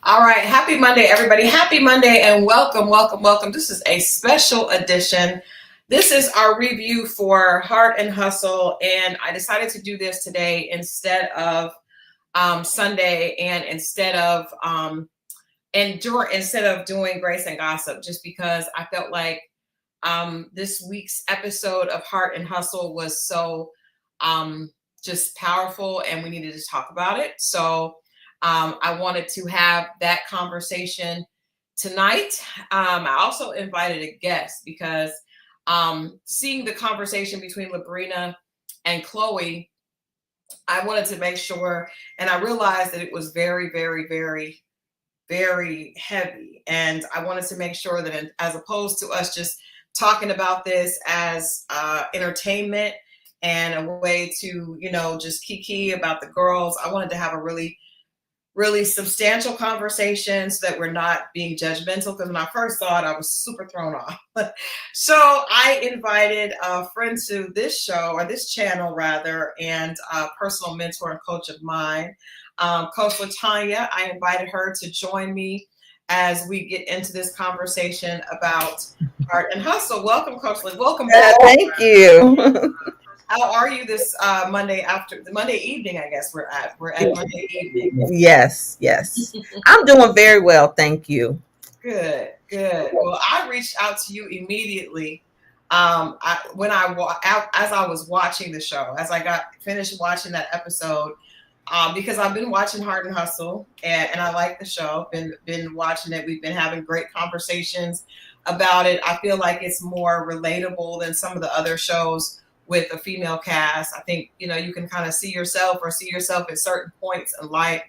All right. Happy Monday, everybody. Happy Monday and welcome, welcome, welcome. This is a special edition. This is our review for Heart and Hustle. And I decided to do this today instead of Sunday and instead of doing Grace and Gossip, just because I felt like this week's episode of Heart and Hustle was so just powerful and we needed to talk about it. So I wanted to have that conversation tonight. I also invited a guest because seeing the conversation between Labrina and Chloe, I wanted to make sure, and I realized that it was very, very, very, very heavy. And I wanted to make sure that as opposed to us just talking about this as entertainment and a way to, just kiki about the girls, I wanted to have a really substantial conversation so that we're not being judgmental, because when I first saw it, I was super thrown off. So I invited a friend to this show, or this channel rather, and a personal mentor and coach of mine, Coach Latanya. I invited her to join me as we get into this conversation about Heart and Hustle. Welcome, Coach Latanya. Welcome back. Thank you. How are you this Monday evening? I guess we're at Monday evening. Yes. I'm doing very well. Thank you. Good. Well, I reached out to you immediately as I was watching the show, as I got finished watching that episode, because I've been watching Heart and Hustle and I like the show. Been watching it. We've been having great conversations about it. I feel like it's more relatable than some of the other shows with a female cast. I think, you can kind of see yourself at certain points in life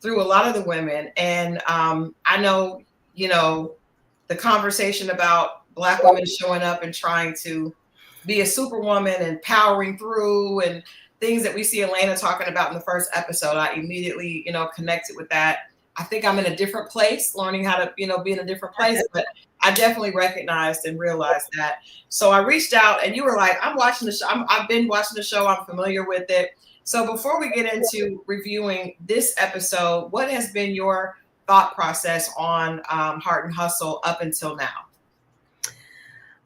through a lot of the women. And I know, the conversation about Black women showing up and trying to be a superwoman and powering through and things that we see Elena talking about in the first episode, I immediately, connected with that. I think I'm in a different place, learning how to, be in a different place, but I definitely recognized and realized that. So I reached out and you were like, I'm watching the show. I've been watching the show. I'm familiar with it. So before we get into reviewing this episode, what has been your thought process on Heart and Hustle up until now?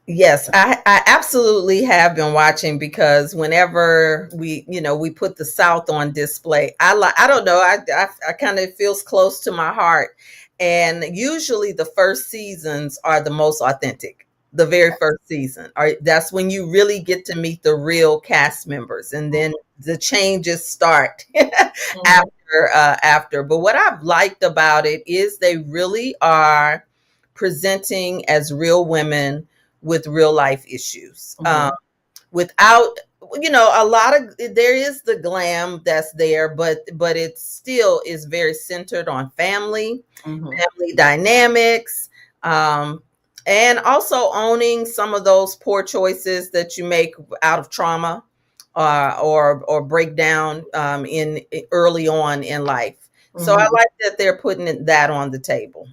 Yes, I absolutely have been watching, because whenever we put the South on display, I don't know, I kind of feels close to my heart. And usually the first seasons are the most authentic. The very first season, that's when you really get to meet the real cast members, and then the changes start after. But what I've liked about it is they really are presenting as real women with real life issues, without, a lot of, there is the glam that's there, but it still is very centered on family dynamics, and also owning some of those poor choices that you make out of trauma or breakdown in early on in life. So I like that they're putting that on the table.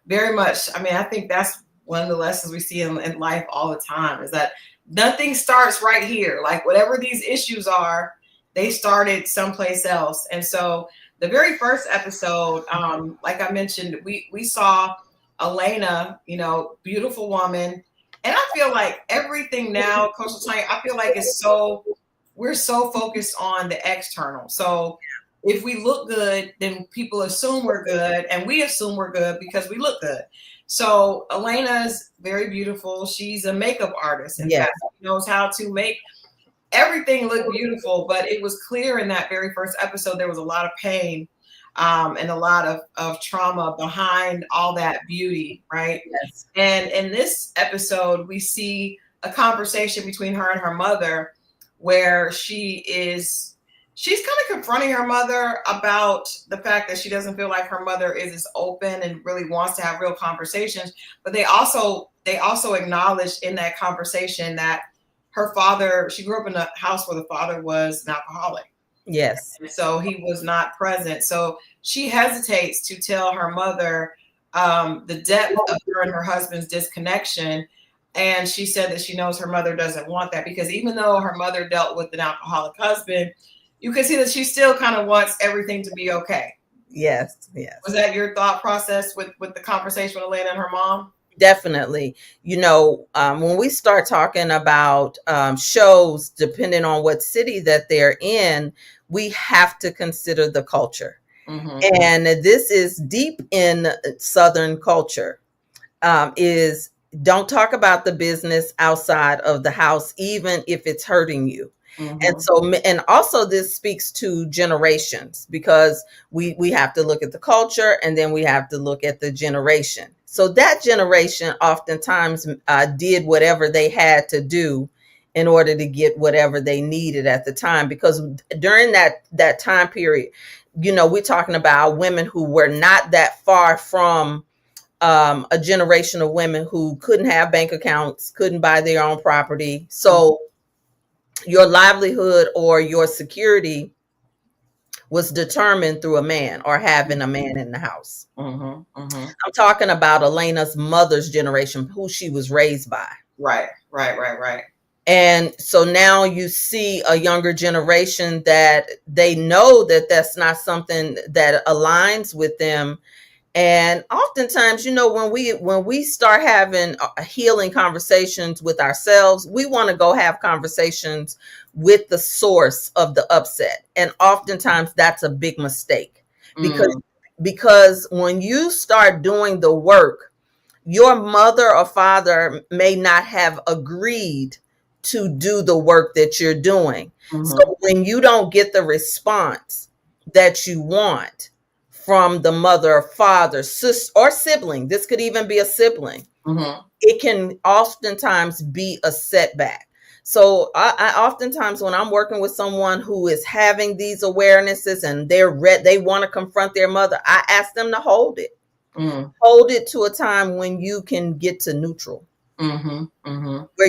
Very much. I mean, I think that's one of the lessons we see in life all the time, is that nothing starts right here. Like whatever these issues are, they started someplace else. And so the very first episode, like I mentioned, we saw Elena, beautiful woman. And I feel like everything now, Coach Latanya, I feel like we're so focused on the external. So if we look good, then people assume we're good, and we assume we're good because we look good. So Elena's very beautiful. She's a makeup artist. In fact, she knows how to make everything look beautiful. But it was clear in that very first episode, there was a lot of pain and a lot of trauma behind all that beauty, right? Yes. And in this episode, we see a conversation between her and her mother where she's kind of confronting her mother about the fact that she doesn't feel like her mother is as open and really wants to have real conversations. But they also acknowledged in that conversation that her father, she grew up in a house where the father was an alcoholic. Yes. And so he was not present. So she hesitates to tell her mother the depth of her and her husband's disconnection. And she said that she knows her mother doesn't want that, because even though her mother dealt with an alcoholic husband, you can see that she still kind of wants everything to be okay. Yes, yes. Was that your thought process with the conversation with Elena and her mom? Definitely. When we start talking about shows, depending on what city that they're in, we have to consider the culture. Mm-hmm. And this is deep in Southern culture. Is don't talk about the business outside of the house, even if it's hurting you. Mm-hmm. And also this speaks to generations, because we have to look at the culture, and then we have to look at the generation. So that generation oftentimes did whatever they had to do in order to get whatever they needed at the time, because during that time period, we're talking about women who were not that far from a generation of women who couldn't have bank accounts, couldn't buy their own property. So your livelihood or your security was determined through a man, or having a man in the house. Mm-hmm. Mm-hmm. I'm talking about Elena's mother's generation, who she was raised by. Right, right, right, right. And so now you see a younger generation that they know that that's not something that aligns with them. And oftentimes, when we start having healing conversations with ourselves, we want to go have conversations with the source of the upset. And oftentimes that's a big mistake, because Mm. because when you start doing the work, your mother or father may not have agreed to do the work that you're doing. Mm-hmm. So when you don't get the response that you want from the mother or father, sister, or sibling, this could even be a sibling, Mm-hmm. it can oftentimes be a setback. So I oftentimes, when I'm working with someone who is having these awarenesses and they want to confront their mother, I ask them to hold it. Mm. Hold it to a time when you can get to neutral, Mm-hmm. Mm-hmm. where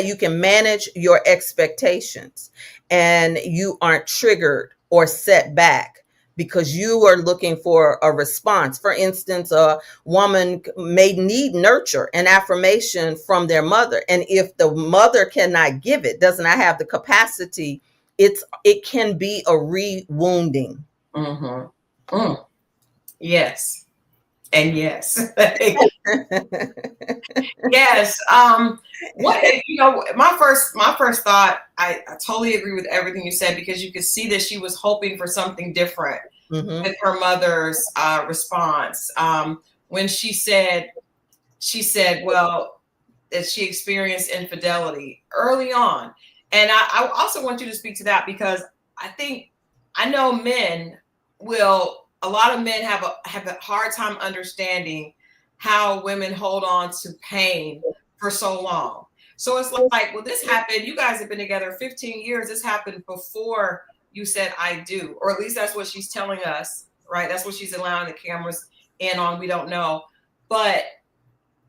you can manage your expectations, and you aren't triggered or set back because you are looking for a response. For instance, a woman may need nurture and affirmation from their mother, and if the mother cannot give it, does not have the capacity, it can be a re-wounding. Mm-hmm. Mm. Yes. And yes. Yes. What my first thought, I totally agree with everything you said, because you could see that she was hoping for something different Hmm. with her mother's response. When she said, well, that she experienced infidelity early on. And I also want you to speak to that, because I know a lot of men have a hard time understanding how women hold on to pain for so long. So it's like, well, this happened. You guys have been together 15 years. This happened before you said I do, or at least that's what she's telling us, right? That's what she's allowing the cameras in on. We don't know. But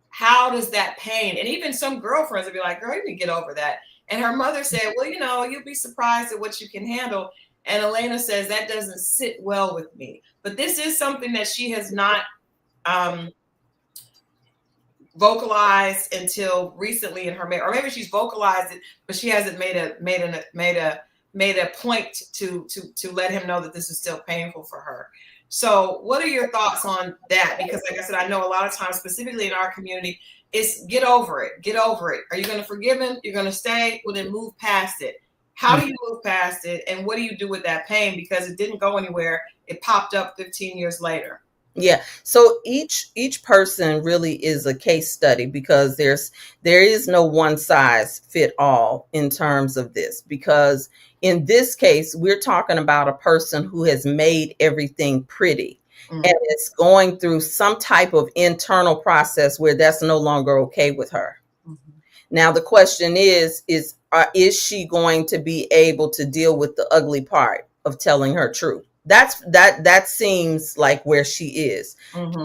how does that pain, and even some girlfriends would be like, girl, you need to get over that. And her mother said, well, you'll be surprised at what you can handle. And Elena says that doesn't sit well with me. But this is something that she has not um, vocalized until recently in her marriage, or maybe she's vocalized it, but she hasn't made a point to let him know that this is still painful for her. So what are your thoughts on that? Because like I said, I know a lot of times, specifically in our community, it's get over it. Get over it. Are you going to forgive him? You're going to stay? Well, then move past it. How do you move past it? And what do you do with that pain? Because it didn't go anywhere. It popped up 15 years later. Yeah. So each person really is a case study, because there is no one size fit all in terms of this, because in this case we're talking about a person who has made everything pretty, Mm-hmm. and is going through some type of internal process where that's no longer okay with her. Mm-hmm. Now the question is she going to be able to deal with the ugly part of telling her truth? That seems like where she is. Mm-hmm.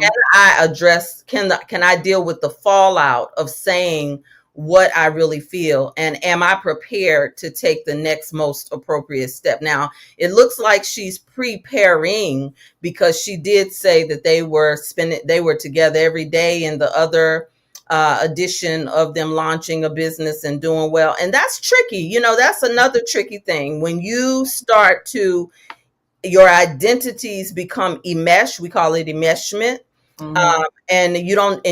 Can I deal with the fallout of saying what I really feel, and am I prepared to take the next most appropriate step? Now it looks like she's preparing, because she did say that they were together every day in the other addition of them launching a business and doing well. And that's tricky. You know, that's another tricky thing. When you start to, your identities become enmeshed, we call it enmeshment. Mhm. And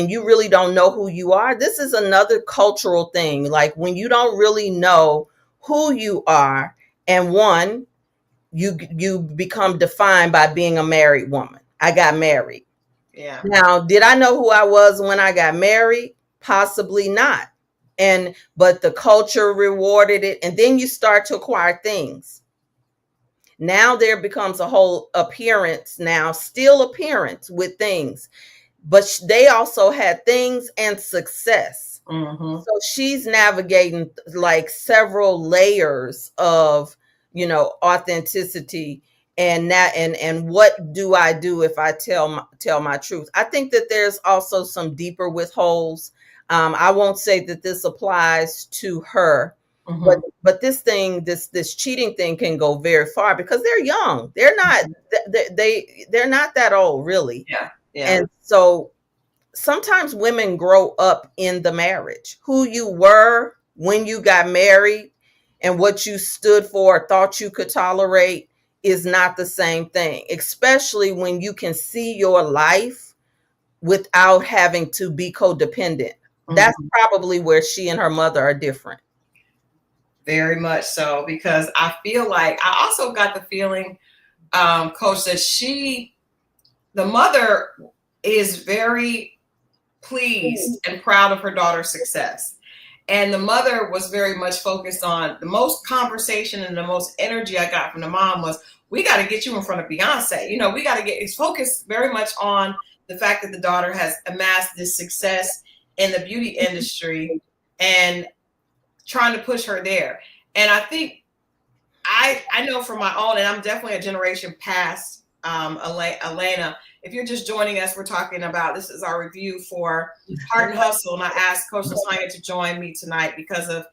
you really don't know who you are. This is another cultural thing. Like when you don't really know who you are, and one, you become defined by being a married woman. I got married. Yeah. Now, did I know who I was when I got married? Possibly not. But the culture rewarded it, and then you start to acquire things. Now there becomes a whole appearance, now still appearance with things, but they also had things and success. Mhm. So she's navigating like several layers of, authenticity, and what do I do if I tell my truth? I think that there's also some deeper withholds. I won't say that this applies to her, but Mhm. this cheating thing can go very far because they're young. They're not they're not that old really. Yeah. Yeah. And so sometimes women grow up in the marriage. Who you were when you got married and what you stood for, thought you could tolerate, is not the same thing, especially when you can see your life without having to be codependent. That's Mhm. probably where she and her mother are different. Very much so, because I feel like I also got the feeling, Coach, that the mother is very pleased and proud of her daughter's success. And the mother was very much focused on the most conversation, and the most energy I got from the mom was, we got to get you in front of Beyonce. You know, we got to get, it's focused very much on the fact that the daughter has amassed this success in the beauty industry and trying to push her there. And I think I know from my own, and I'm definitely a generation past Elena. If you're just joining us, we're talking about, this is our review for Heart and Hustle, and I asked Coach Lasagna to join me tonight because of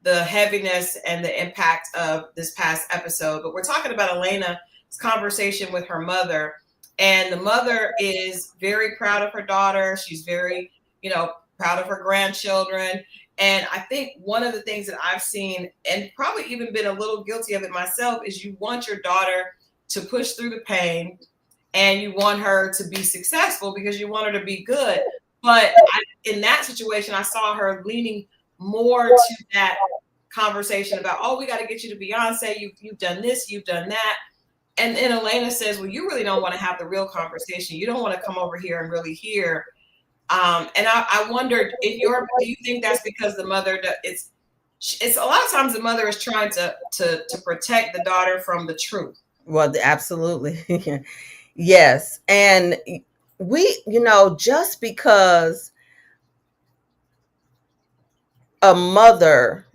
the heaviness and the impact of this past episode. But we're talking about Elena's conversation with her mother, and the mother is very proud of her daughter. She's very, proud of her grandchildren. And I think one of the things that I've seen, and probably even been a little guilty of it myself, is you want your daughter to push through the pain, and you want her to be successful because you want her to be good. But in that situation, I saw her leaning more to that conversation about, oh, we got to get you to Beyonce. You've done this, you've done that. And then Elena says, well, you really don't want to have the real conversation. You don't want to come over here and really hear. And I wondered, do you think that's because the mother, it's a lot of times the mother is trying to protect the daughter from the truth. Well, absolutely. Yes. And just because a mother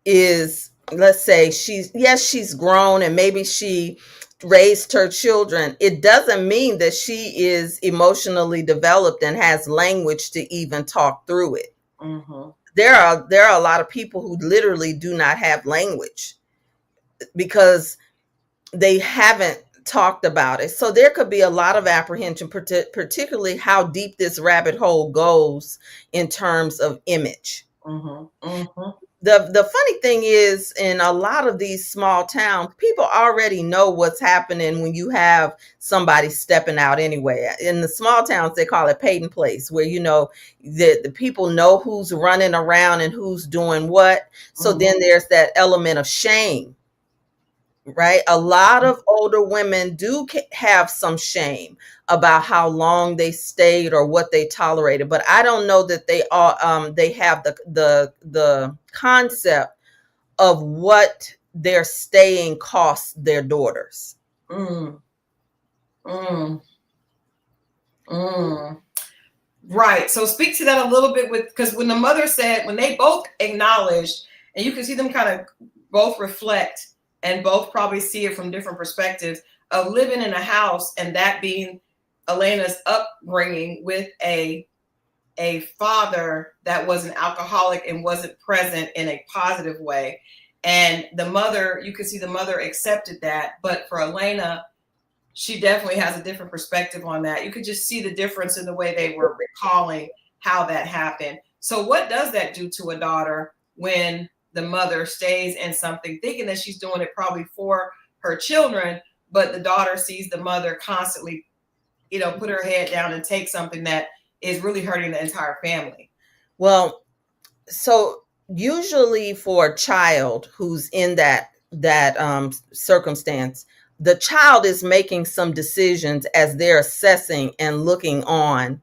is, let's say she's grown and maybe she raised her children, it doesn't mean that she is emotionally developed and has language to even talk through it. Mm-hmm. There are a lot of people who literally do not have language because they haven't talked about it. So there could be a lot of apprehension, particularly how deep this rabbit hole goes in terms of image. Mm-hmm. Mm-hmm. The funny thing is, in a lot of these small towns, people already know what's happening when you have somebody stepping out anyway. In the small towns, they call it paid in place, where the people know who's running around and who's doing what. So then there's that element of shame, right? A lot of older women do have some shame about how long they stayed or what they tolerated, but I don't know that they have the concept of what their staying costs their daughters. Mm. Mm. Mm. Right. So speak to that a little bit, because when the mother said, when they both acknowledged, and you can see them kind of both reflect and both probably see it from different perspectives of living in a house, and that being Elena's upbringing with a father that was an alcoholic and wasn't present in a positive way. And the mother, you could see the mother accepted that. But for Elena, she definitely has a different perspective on that. You could just see the difference in the way they were recalling how that happened. So what does that do to a daughter when the mother stays in something thinking that she's doing it probably for her children, but the daughter sees the mother constantly, put her head down and take something that is really hurting the entire family? Well, so usually for a child who's in that circumstance, the child is making some decisions as they're assessing and looking on.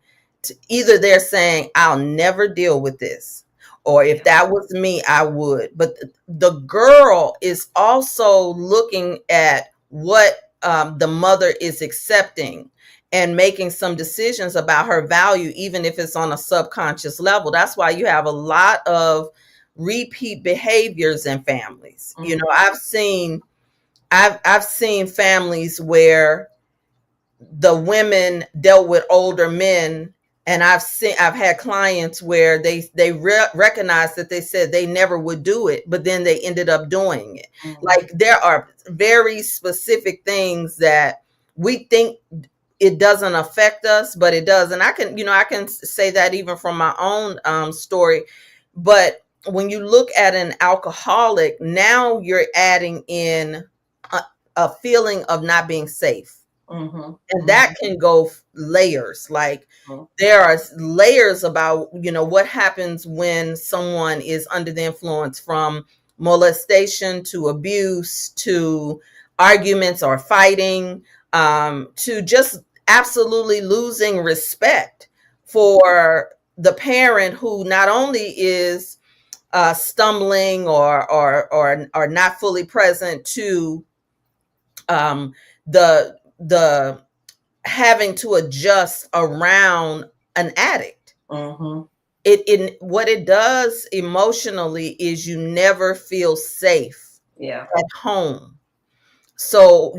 Either they're saying, "I'll never deal with this," or "If that was me, I would." But the girl is also looking at what the mother is accepting and making some decisions about her value, even if it's on a subconscious level. That's why you have a lot of repeat behaviors in families. Mm-hmm. I've seen families where the women dealt with older men, and I've had clients where they recognized that they said they never would do it, but then they ended up doing it. Mm-hmm. Like, there are very specific things that we think it doesn't affect us, but it does. And I can say that even from my own story. But when you look at an alcoholic, now you're adding in a feeling of not being safe. Mm-hmm. And that can go layers. Like, Mm-hmm. there are layers about, what happens when someone is under the influence, from molestation to abuse to arguments or fighting, to just absolutely losing respect for the parent who not only is stumbling or not fully present to the having to adjust around an addict. Mm-hmm. What it does emotionally is you never feel safe at home. So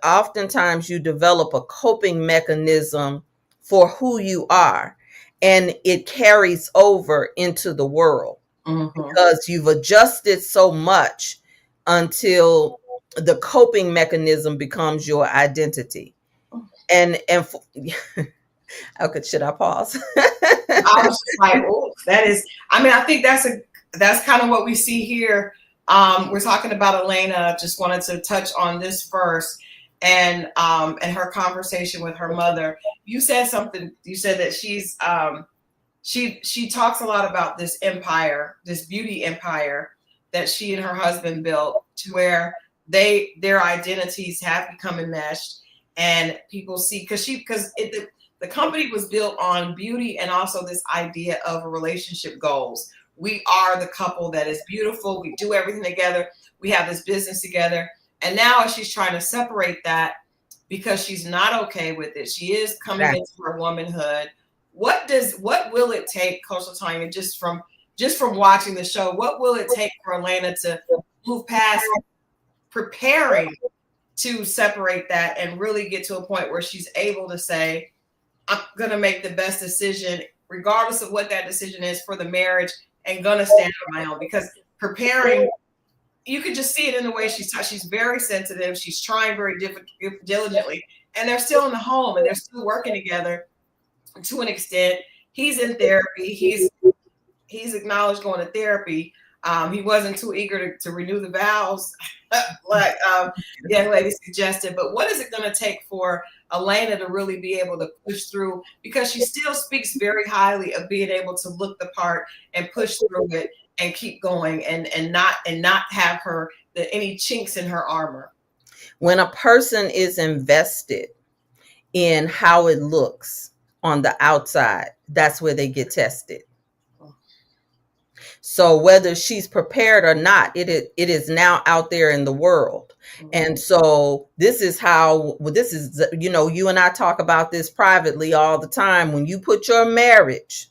oftentimes you develop a coping mechanism for who you are, and it carries over into the world. Mm-hmm. Because you've adjusted so much until the coping mechanism becomes your identity. And okay, should I pause? I was just like, oh, that is. I mean, I think that's kind of what we see here. We're talking about Elena. Just wanted to touch on this first, and her conversation with her mother. You said something. You said that she talks a lot about this empire, this beauty empire that she and her husband built, to where their identities have become enmeshed, and people see because the company was built on beauty and also this idea of relationship goals. We are the couple that is beautiful. We do everything together. We have this business together. And now as she's trying to separate that because she's not okay with it, she is coming into her womanhood. What will it take, Coach LaTanya, just from watching the show, what will it take for Elena to move past preparing to separate that and really get to a point where she's able to say, I'm going to make the best decision, regardless of what that decision is, for the marriage, and going to stand on my own? Because preparing, you could just see it in the way she's very sensitive. She's trying very diligently, and they're still in the home and they're still working together to an extent. He's in therapy. He's acknowledged going to therapy. He wasn't too eager to renew the vows, like the young lady suggested. But what is it going to take for Elena to really be able to push through? Because she still speaks very highly of being able to look the part and push through it and keep going, and not have any chinks in her armor. When a person is invested in how it looks on the outside, that's where they get tested. So whether she's prepared or not, it is now out there in the world. Mm-hmm. And so this is, you and I talk about this privately all the time. When you put your marriage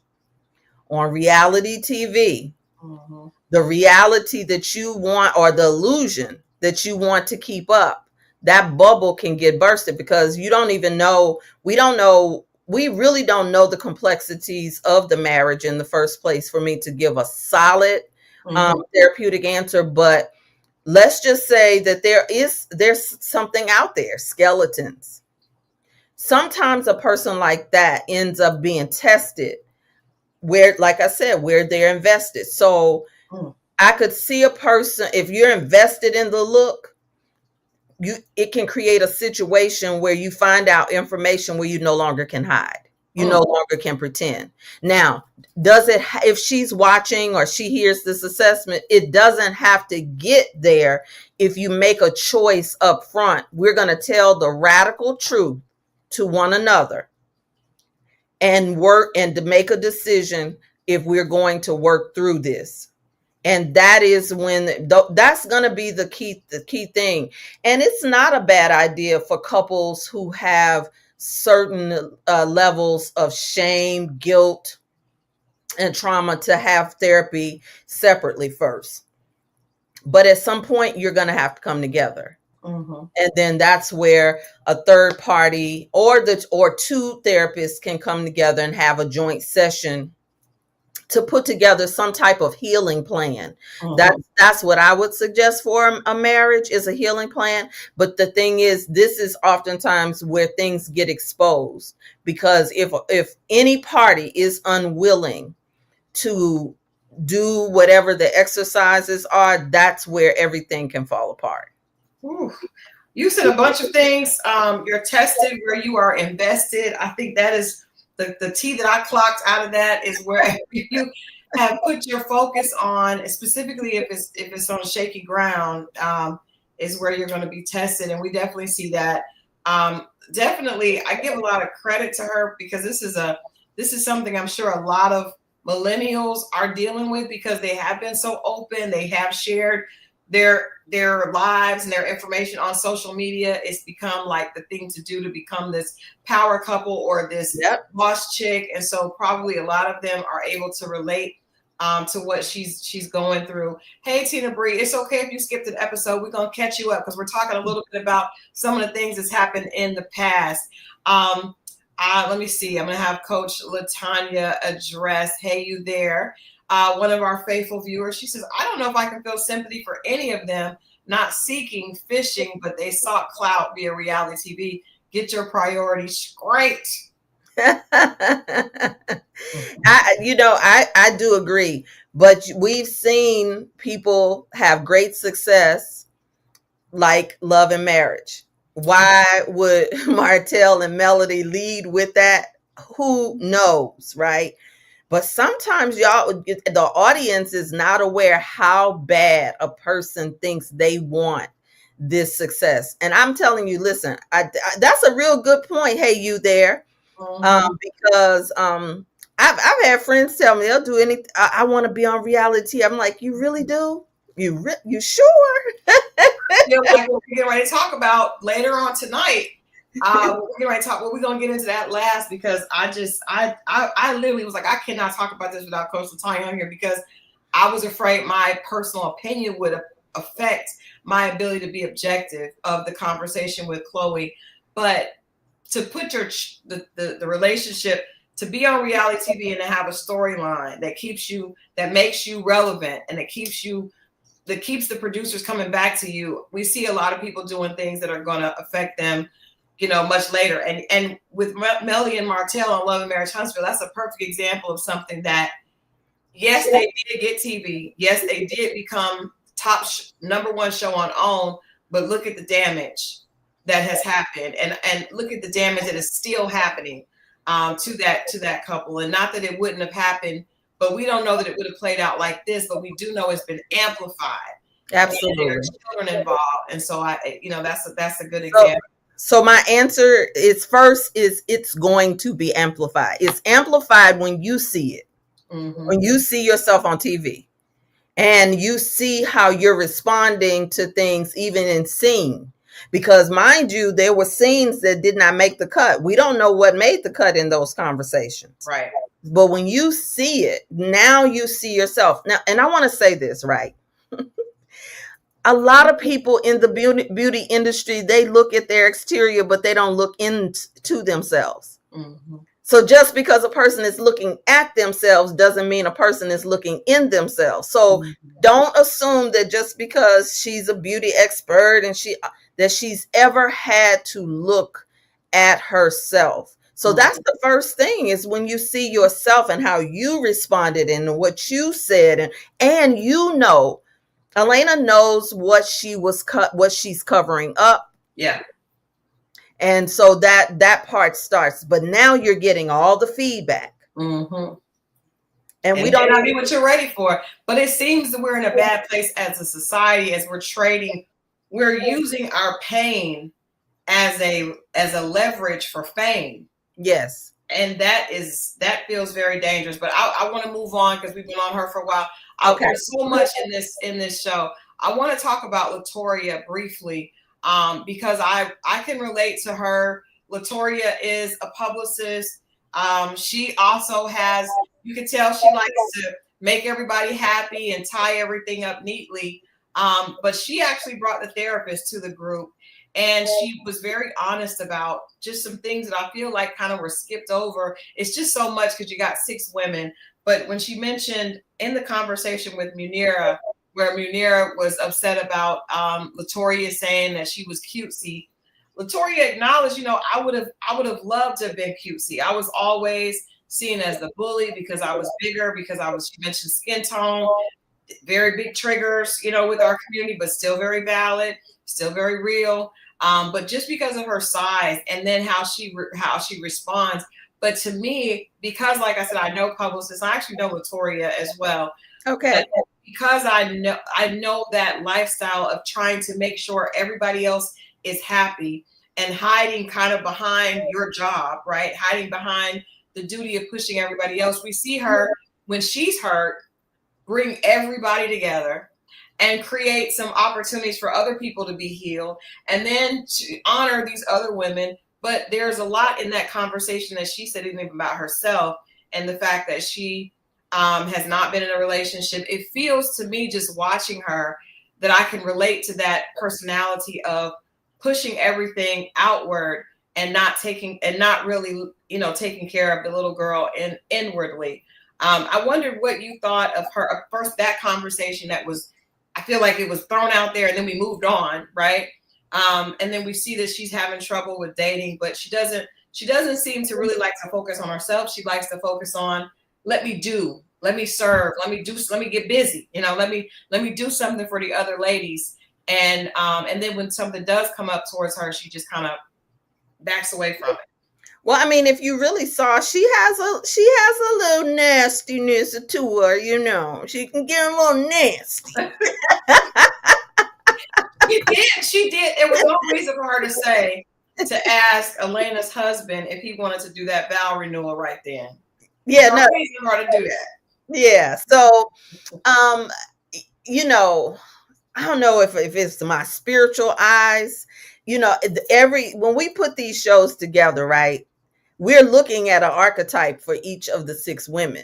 on reality TV, mm-hmm. the reality that you want, or the illusion that you want to keep up, that bubble can get bursted, because we really don't know the complexities of the marriage in the first place for me to give a solid therapeutic answer. But let's just say that there's something out there, skeletons. Sometimes a person like that ends up being tested where, like I said, where they're invested. So Mm. I could see a person, if you're invested in the look, it can create a situation where you find out information where you no longer can hide. You no longer can pretend. Now, does it, if she's watching or she hears this assessment, it doesn't have to get there. If you make a choice up front, we're going to tell the radical truth to one another and work and to make a decision if we're going to work through this. And that is when that's going to be the key thing. And it's not a bad idea for couples who have certain levels of shame, guilt, and trauma to have therapy separately first. But at some point, you're going to have to come together. Mm-hmm. And then that's where a third party or two therapists can come together and have a joint session to put together some type of healing plan. Mm-hmm. That's what I would suggest for a marriage, is a healing plan. But the thing is, this is oftentimes where things get exposed, because if any party is unwilling to do whatever the exercises are, that's where everything can fall apart. Ooh. You said a bunch of things. You're tested where you are invested. I think that is the tea that I clocked out of that, is where you have put your focus on, specifically if it's on shaky ground, is where you're going to be tested. And we definitely see that. Definitely, I give a lot of credit to her, because this is something I'm sure a lot of millennials are dealing with, because they have been so open. They have shared their lives and their information on social media. It's become like the thing to do to become this power couple or this boss chick. And so probably a lot of them are able to relate to what she's going through. Hey, Tina Bree, it's okay if you skipped an episode. We're going to catch you up, because we're talking a little bit about some of the things that's happened in the past. Let me see. I'm going to have Coach LaTanya address, hey, you there? One of our faithful viewers, she says, I don't know if I can feel sympathy for any of them, not seeking fishing, but they sought clout via reality TV. Get your priorities straight. I do agree, but we've seen people have great success, like Love and Marriage. Why would Martell and Melody lead with that? Who knows, right? But sometimes the audience is not aware how bad a person thinks they want this success. And I'm telling you, listen, that's a real good point. Hey, you there? Because I've had friends tell me they'll do anything. I want to be on reality. I'm like, you really do? You sure? I feel like we're getting ready to talk about later on tonight. We're going to talk. Well, we're going to get into that last, because I literally was like, I cannot talk about this without Coach LaTanya on here, because I was afraid my personal opinion would affect my ability to be objective of the conversation with Chloe. But to put the relationship, to be on reality TV and to have a storyline that makes you relevant, and that keeps the producers coming back to you. We see a lot of people doing things that are going to affect them, much later. And with Melly and Martell on Love and Marriage Huntsville, that's a perfect example of something that, yes, they did get TV. Yes, they did become top number one show on OWN, but look at the damage that has happened, and look at the damage that is still happening to that couple. And not that it wouldn't have happened, but we don't know that it would have played out like this, but we do know it's been amplified. Absolutely. There are children involved. And so that's a good example. So my answer is, first, is it's going to be amplified. It's amplified when you see it, when you see yourself on TV, and you see how you're responding to things, even in scene. Because mind you, there were scenes that did not make the cut. We don't know what made the cut in those conversations. Right. But when you see it, now you see yourself. Now, and I want to say this, right? A lot of people in the beauty industry, they look at their exterior, but they don't look into themselves. Mm-hmm. So just because a person is looking at themselves doesn't mean a person is looking in themselves. So don't assume that just because she's a beauty expert and that she's ever had to look at herself. So that's the first thing, is when you see yourself and how you responded and what you said, and Elena knows what what she's covering up. Yeah. And so that part starts, but now you're getting all the feedback. And we don't know what you're ready for. But it seems that we're in a bad place as a society, as we're using our pain as a leverage for fame. Yes. And that feels very dangerous. But I want to move on because we've been on her for a while. Okay. There's so much in this show. I want to talk about Latoria briefly, because I can relate to her. Latoria is a publicist. She also has, you can tell she likes to make everybody happy and tie everything up neatly. But she actually brought the therapist to the group, and she was very honest about just some things that I feel like kind of were skipped over. It's just so much because you got 6 women. But when she mentioned in the conversation with Munira, where Munira was upset about Latoria saying that she was cutesy, Latoria acknowledged, I would have loved to have been cutesy. I was always seen as the bully because I was bigger, because she mentioned skin tone, very big triggers, with our community, but still very valid, still very real. But just because of her size, and then how she responds. But to me, because like I said, I know publicists, I actually know Latoria as well. Okay. But because I know that lifestyle of trying to make sure everybody else is happy and hiding kind of behind your job, right? Hiding behind the duty of pushing everybody else. We see her when she's hurt, bring everybody together and create some opportunities for other people to be healed, and then to honor these other women. But there's a lot in that conversation that she said, even about herself, and the fact that she has not been in a relationship. It feels to me, just watching her, that I can relate to that personality of pushing everything outward and not really, taking care of the little girl inwardly. I wondered what you thought of her first, that conversation that was, I feel like it was thrown out there and then we moved on, right? And then we see that she's having trouble with dating, but she doesn't seem to really like to focus on herself. She likes to focus on, let me serve, let me get busy, let me do something for the other ladies. And then when something does come up towards her, she just kind of backs away from it. Well, I mean, if you really saw, she has a little nastiness to her, she can get a little nasty. She did. There was no reason for her to ask Elena's husband if he wanted to do that vow renewal right then. Yeah, no reason for her to do that. Yeah. So, I don't know if it's my spiritual eyes, when we put these shows together, right, we're looking at an archetype for each of the 6 women.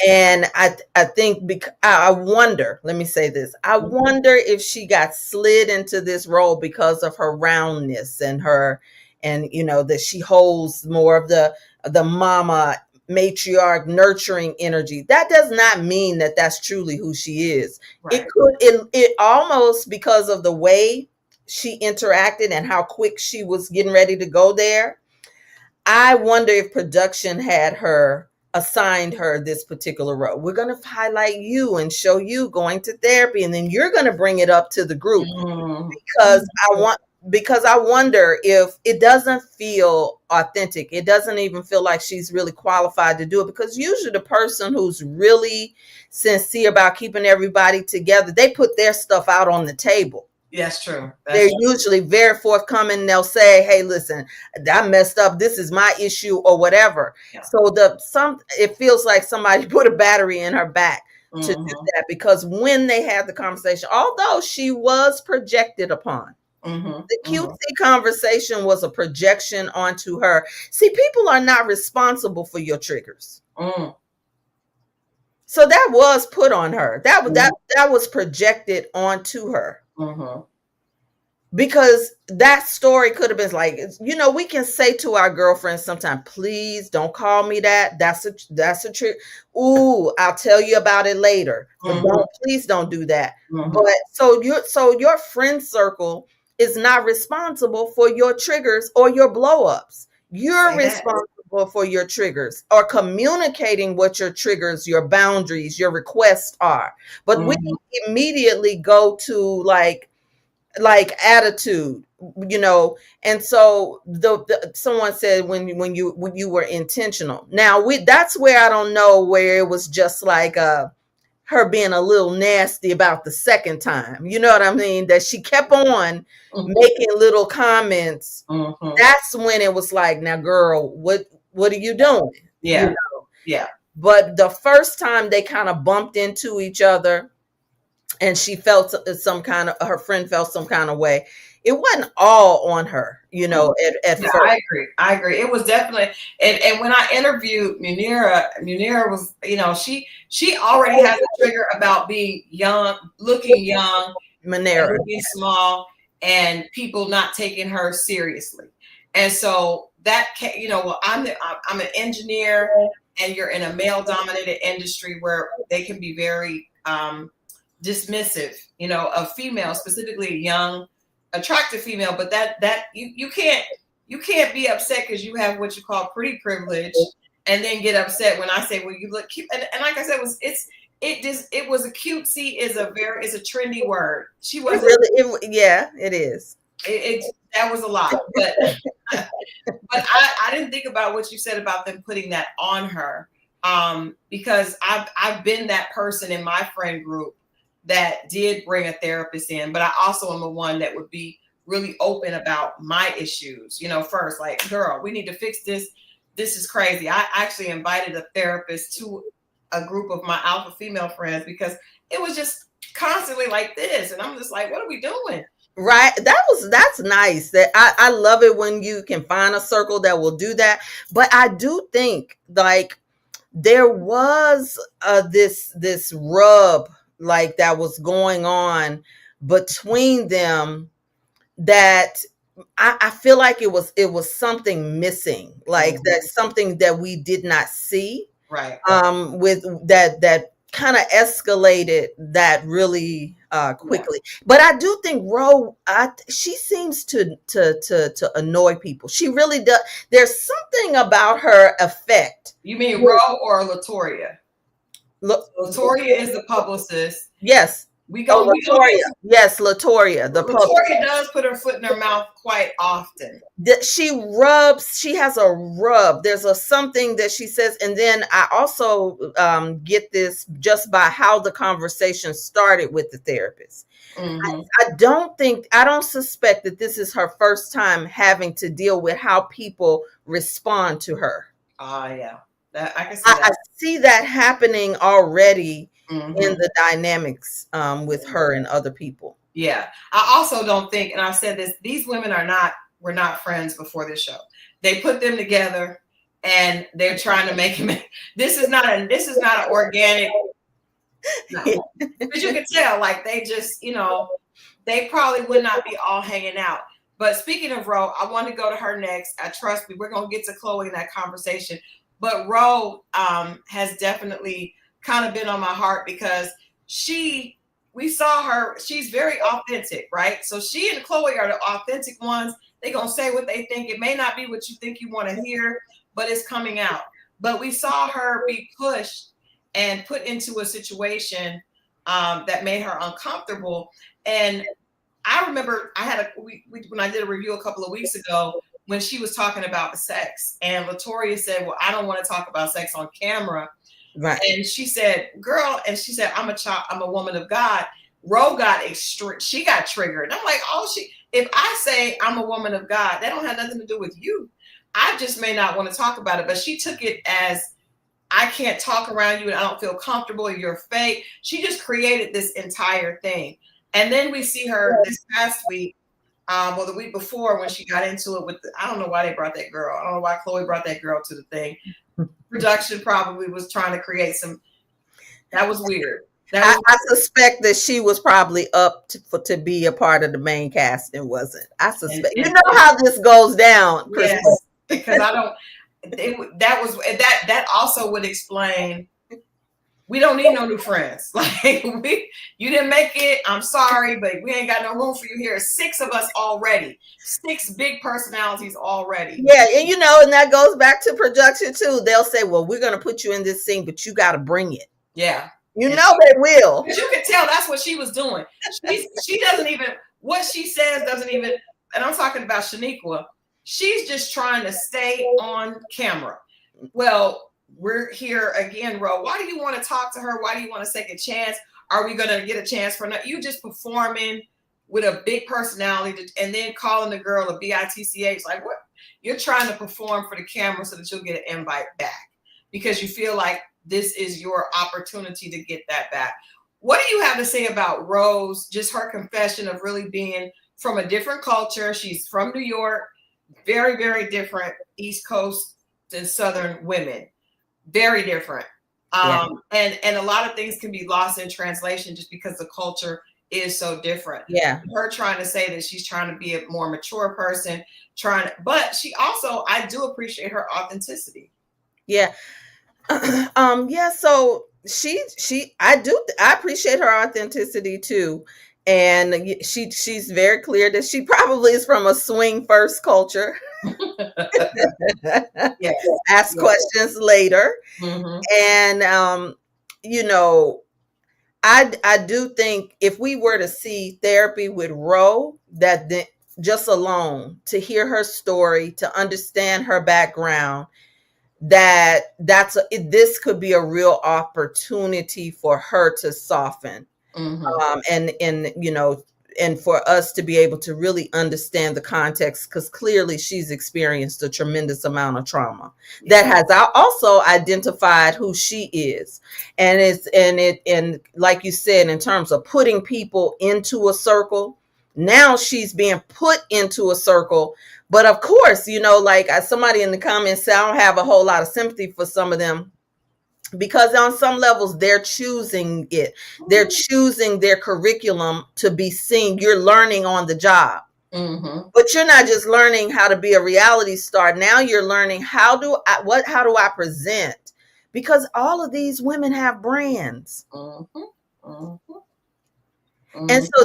And I think, I wonder, let me say this, I wonder if she got slid into this role because of her roundness and that she holds more of the mama, matriarch, nurturing energy. That does not mean that that's truly who she is. Right. It almost, because of the way she interacted and how quick she was getting ready to go there, I wonder if production had assigned her this particular role. We're going to highlight you and show you going to therapy, and then you're going to bring it up to the group. Because I wonder if it doesn't feel authentic. It doesn't even feel like she's really qualified to do it, because usually the person who's really sincere about keeping everybody together, they put their stuff out on the table. That's true. They're usually very forthcoming. They'll say, hey, listen, I messed up. This is my issue, or whatever. Yeah. So it feels like somebody put a battery in her back to do that, because when they had the conversation, although she was projected upon, the cutesy conversation was a projection onto her. See, people are not responsible for your triggers. So that was put on her. That was projected onto her. Because that story could have been like, we can say to our girlfriends sometimes, please don't call me that. That's a trick. Ooh, I'll tell you about it later. But please don't do that. But so your friend circle is not responsible for your triggers or your blow ups. You're responsible for your triggers or communicating what your triggers, your boundaries, your requests are. But we immediately go to like attitude, and so someone said when you were intentional. Now that's where I don't know where it was just like her being a little nasty about the second time. You know what I mean? That she kept on making little comments. That's when it was like, now girl, what are you doing? Yeah. Yeah. But the first time they kind of bumped into each other and she felt her friend felt some kind of way, it wasn't all on her, at first. I agree. It was definitely, and when I interviewed Munira was, she already has a trigger about being young, looking young, looking small, and people not taking her seriously. And so that, well, I'm an engineer, and you're in a male dominated industry where they can be very dismissive, of females, specifically a young, attractive female. But that you can't be upset because you have what you call pretty privilege, and then get upset when I say, well, you look cute. And like I said, it was a cutesy is a trendy word. She wasn't really, yeah, it is. That was a lot, but I didn't think about what you said about them putting that on her, because I've been that person in my friend group that did bring a therapist in, but I also am the one that would be really open about my issues, first, like, girl, we need to fix this. This is crazy. I actually invited a therapist to a group of my alpha female friends because it was just constantly like this. And I'm just like, what are we doing? Right. That's nice. That I love it when you can find a circle that will do that. But I do think like there was this rub like that was going on between them that I feel like it was something missing, like that's something that we did not see. Right. With that kind of escalated that really quickly. Yeah. But I do think Ro, she seems to annoy people. She really does. There's something about her effect. You mean Ro or Latoria? Latoria is the publicist. Yes. Latoria. Yes, Latoria. Latoria does put her foot in her mouth quite often. She rubs. She has a rub. There's something that she says, and then I also get this just by how the conversation started with the therapist. I don't suspect that this is her first time having to deal with how people respond to her. Yeah. I can see that. I see that happening already in the dynamics with her and other people. Yeah. I also don't think, and I've said this, these women were not friends before this show. They put them together and they're trying to make them. This is not an organic. No. But you can tell, like, they just, they probably would not be all hanging out. But speaking of Ro, I want to go to her next. Trust me, we're going to get to Chloe in that conversation. But Ro has definitely kind of been on my heart because we saw her, she's very authentic, right? So she and Chloe are the authentic ones. They're going to say what they think. It may not be what you think you want to hear, but it's coming out. But we saw her be pushed and put into a situation that made her uncomfortable. And I remember when I did a review a couple of weeks ago, when she was talking about the sex, and Latoria said, well, I don't want to talk about sex on camera. Right. And she said, girl, and she said, I'm a woman of God. Ro got extreme. She got triggered. I'm like, if I say I'm a woman of God, that don't have nothing to do with you. I just may not want to talk about it. But she took it as, I can't talk around you and I don't feel comfortable. You're fake. She just created this entire thing. And then we see her this past week, the week before, when she got into it with I don't know why they brought that girl. I don't know why Chloe brought that girl to the thing. Production probably was trying to create that was weird. I suspect that she was probably up to be a part of the main cast and wasn't. I suspect. You know how this goes down, Christal. Yes, because I don't. That also would explain we don't need no new friends. Like you didn't make it. I'm sorry, but we ain't got no room for you here. 6 of us already. 6 big personalities already. Yeah, and and that goes back to production too. They'll say, "Well, we're going to put you in this scene, but you got to bring it." Yeah. They will. But you can tell that's what she was doing. She doesn't even, what she says doesn't even, and I'm talking about Shaniqua. She's just trying to stay on camera. Well, we're here again, Ro. Why do you want to talk to her? Why do you want to take a chance? Are we going to get a chance for not? You just performing with a big personality and then calling the girl a bitch. Like, what? You're trying to perform for the camera so that you'll get an invite back because you feel like this is your opportunity to get that back. What do you have to say about Rose? Just her confession of really being from a different culture. She's from New York, very, very different East Coast and Southern women, very different. And a lot of things can be lost in translation just because the culture is so different. Yeah. Her trying to say that she's trying to be a more mature person, but she also, I do appreciate her authenticity. Yeah. So I appreciate her authenticity too. And she's very clear that she probably is from a swing first culture. Ask questions later. And I do think if we were to see therapy with Ro, that just alone to hear her story, to understand her background, this could be a real opportunity for her to soften, and for us to be able to really understand the context, because clearly she's experienced a tremendous amount of trauma that has also identified who she is. And like you said, in terms of putting people into a circle, now she's being put into a circle. But of course, like somebody in the comments said, I don't have a whole lot of sympathy for some of them, because on some levels they're choosing it. They're choosing their curriculum to be seen. You're learning on the job. But you're not just learning how to be a reality star. Now you're learning how do I present? Because all of these women have brands. And so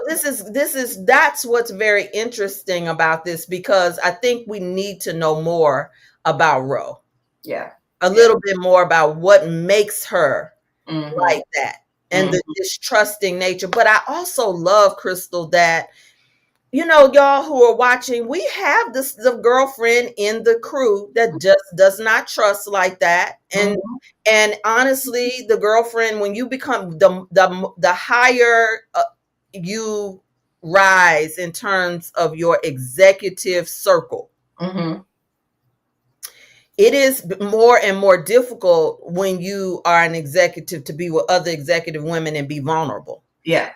that's what's very interesting about this, because I think we need to know more about Ro. Yeah. A little bit more about what makes her like that, and the distrusting nature. But I also love, Christal, that y'all who are watching, we have the girlfriend in the crew that just does not trust like that. And honestly, the girlfriend, when you become the higher you rise in terms of your executive circle, it is more and more difficult when you are an executive to be with other executive women and be vulnerable. Yeah.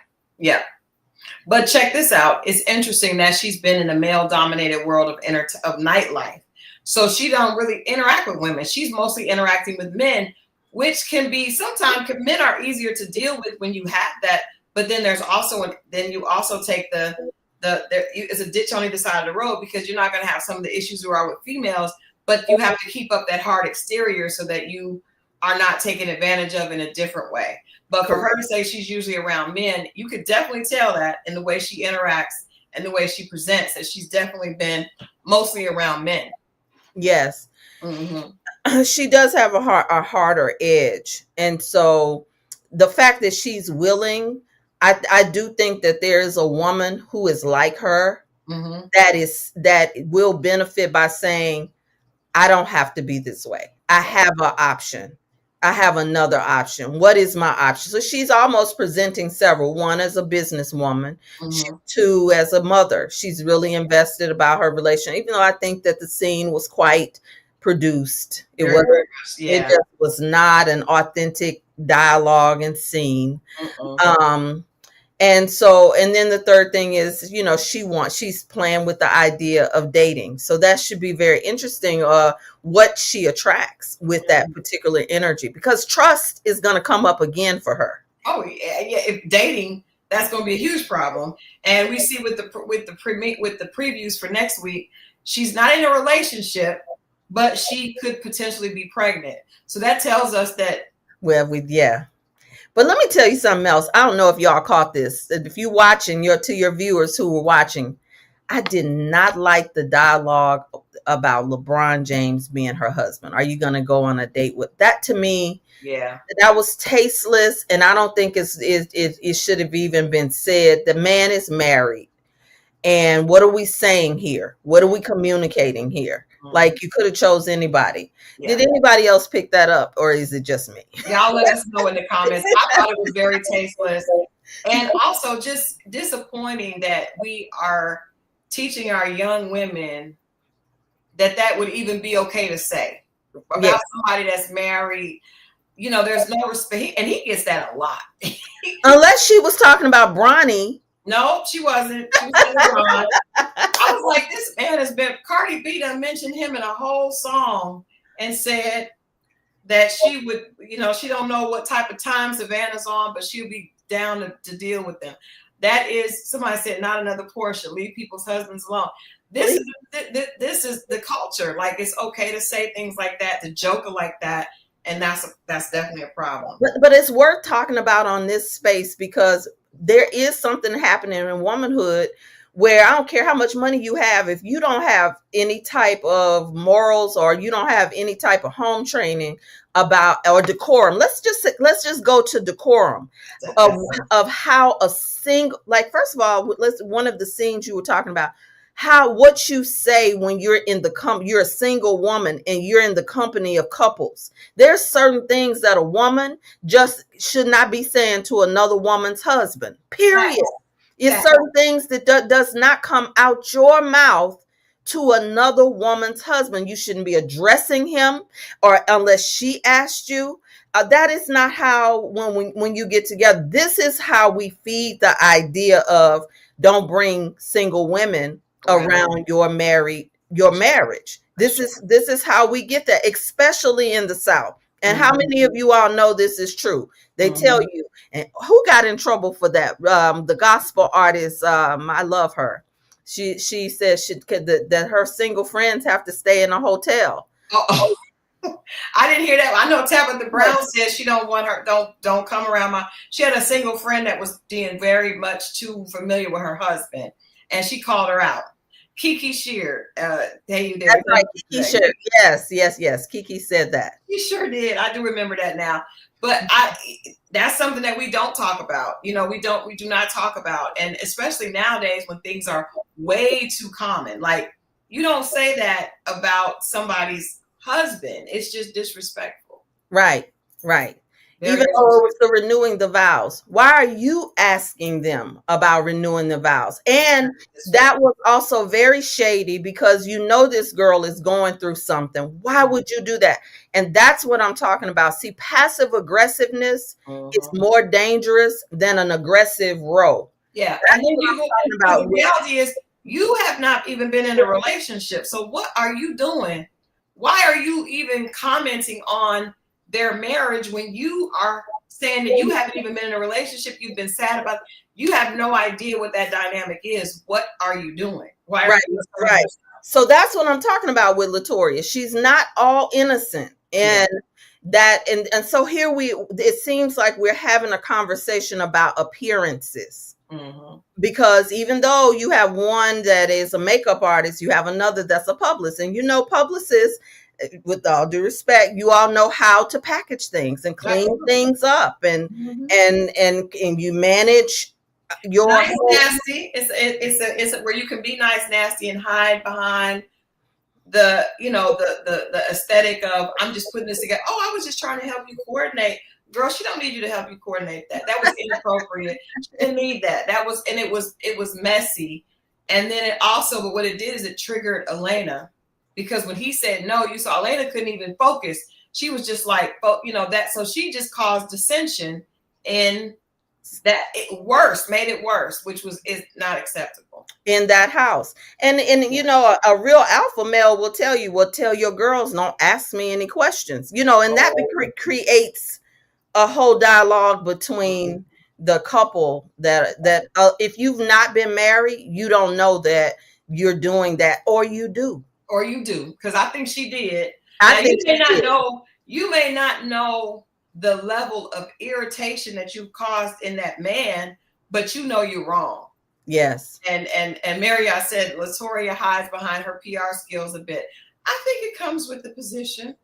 But check this out. It's interesting that she's been in a male-dominated world of nightlife. So she don't really interact with women. She's mostly interacting with men, which can be sometimes men are easier to deal with when you have that. But then there's also then you also take it's a ditch on either side of the road, because you're not going to have some of the issues you are with females, but you have to keep up that hard exterior so that you are not taken advantage of in a different way. But for her to say she's usually around men, you could definitely tell that in the way she interacts and the way she presents, that she's definitely been mostly around men. Yes. She does have a harder edge. And so the fact that she's willing, I do think that there is a woman who is like her that will benefit by saying, I don't have to be this way. I have an option. I have another option. What is my option? So she's almost presenting several. One, as a businesswoman. Two, as a mother. She's really invested about her relation, even though I think that the scene was quite produced. It just was not an authentic dialogue and scene. And then the third thing is, she's playing with the idea of dating. So that should be very interesting, what she attracts with that particular energy, because trust is going to come up again for her. Oh yeah. If dating, that's going to be a huge problem. And we see with the previews for next week, she's not in a relationship, but she could potentially be pregnant. So that tells us that. Well, But let me tell you something else. I don't know if y'all caught this. If you watching, to your viewers who were watching, I did not like the dialogue about LeBron James being her husband. Are you going to go on a date with that? To me, Yeah. that was tasteless, and I don't think it should have even been said. The man is married. And what are we saying here? What are we communicating here? Mhm. Like, you could have chose anybody. Did Yeah. anybody else pick that up, or is it just me? Y'all let us know in the comments. I thought it was very tasteless and also just disappointing that we are teaching our young women that would even be okay to say Yeah. about somebody that's married. You know, there's no respect, and he gets that a lot. Unless she was talking about Bronny. No, she wasn't. She was saying LeBron. I was like, this man has been. Cardi B done mentioned him in a whole song and said that she would, you know, she don't know what type of time Savannah's on, but she'll be down to deal with them. That is, somebody said, not another Portia. Leave people's husbands alone. This is the culture. Like, it's okay to say things like that, to joke like that, and that's definitely a problem. But it's worth talking about on this space, because there is something happening in womanhood where I don't care how much money you have, if you don't have any type of morals, or you don't have any type of home training about, or decorum. Let's just go to decorum of how a single, like, first of all, one of the scenes you were talking about, how what you say when you're in you're a single woman and you're in the company of couples. There's certain things that a woman just should not be saying to another woman's husband, period. It's certain things that does not come out your mouth to another woman's husband. You shouldn't be addressing him, or unless she asked you. That is not how, when you get together. This is how we feed the idea of, don't bring single women around your marriage. This is how we get that, especially in the South. And how many of you all know this is true? They tell you. And who got in trouble for that? The gospel artist, I love her. She says that her single friends have to stay in a hotel. Oh, I didn't hear that. I know Tabitha Brown says she don't want her, don't come around she had a single friend that was being very much too familiar with her husband, and she called her out. Kiki Shear, hey, that's right, Kiki Shear. Yes. Kiki said that. She sure did. I do remember that now. But that's something that we don't talk about. You know, we do not talk about, and especially nowadays when things are way too common. Like, you don't say that about somebody's husband. It's just disrespectful. Right. Even though it's the renewing the vows. Why are you asking them about renewing the vows? And that was also very shady, because you know this girl is going through something. Why would you do that? And that's what I'm talking about. See, passive aggressiveness is more dangerous than an aggressive row. Yeah. And then the reality is, you have not even been in a relationship. So what are you doing? Why are you even commenting on their marriage when you are saying that you haven't even been in a relationship? You've been sad about it. You have no idea what that dynamic is. What are you doing? Why are you right. So that's what I'm talking about with Latoria. She's not all innocent. And and so here it seems like we're having a conversation about appearances. Because even though you have one that is a makeup artist, you have another that's a publicist. And publicists, with all due respect, you all know how to package things and clean things up, and you manage your nice, nasty. It's where you can be nice, nasty, and hide behind the aesthetic of, I'm just putting this together. Oh, I was just trying to help you coordinate. Girl, she don't need you to help you coordinate that. That was inappropriate. She didn't need that. It was messy. And then it also, but what it did is it triggered Elena, because when he said no, you saw Elena couldn't even focus. She was just like, that. So she just caused dissension, and that made it worse, which is not acceptable in that house. And a real alpha male will tell your girls, don't ask me any questions, and that creates a whole dialogue between the couple that if you've not been married, you don't know that you're doing that, or you do, because I think she did. I think you may not know the level of irritation that you caused in that man, but you know you're wrong. Yes. And Marriott said Latoria hides behind her PR skills a bit. I think it comes with the position.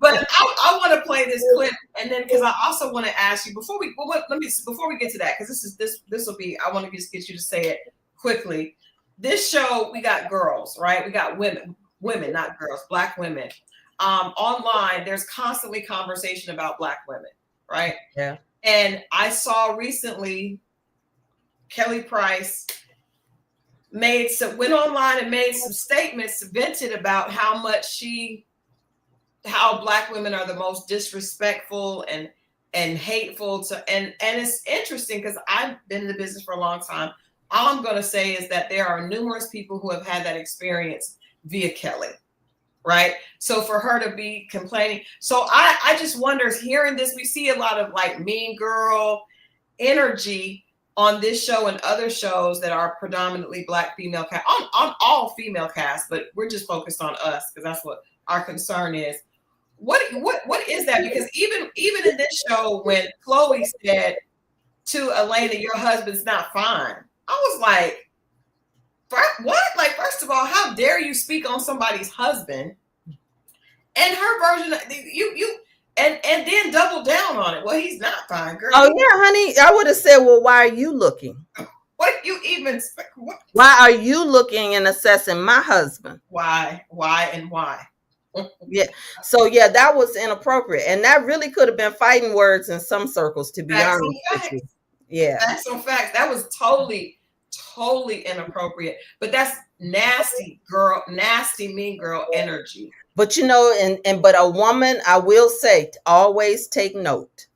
But I want to play this clip, and then because I also want to ask you before we before we get to that, because this will be, I want to just get you to say it quickly. This show, we got girls, right? We got women, not girls, Black women. Online, there's constantly conversation about Black women, right? Yeah. And I saw recently Kelly Price went online and made some statements, vented about how Black women are the most disrespectful and hateful to, and it's interesting because I've been in the business for a long time. All I'm going to say is that there are numerous people who have had that experience via Kelly, right? So for her to be complaining, so I just wonder, hearing this, we see a lot of like mean girl energy on this show and other shows that are predominantly Black female cast, on all female cast, but we're just focused on us because that's what our concern is. What is that? Because even in this show, when Chloe said to Elena, "Your husband's not fine," I was like, "What? Like, first of all, how dare you speak on somebody's husband?" And her version, you and then double down on it. Well, he's not fine, girl. Oh yeah, honey. I would have said, well, why are you looking? What you even? What? Why are you looking and assessing my husband? Why, and why? Yeah. So yeah, that was inappropriate, and that really could have been fighting words in some circles, to be honest with you. Yeah, that's some facts. That was totally inappropriate. But that's nasty mean girl energy. But you know, but a woman, I will say, always take note.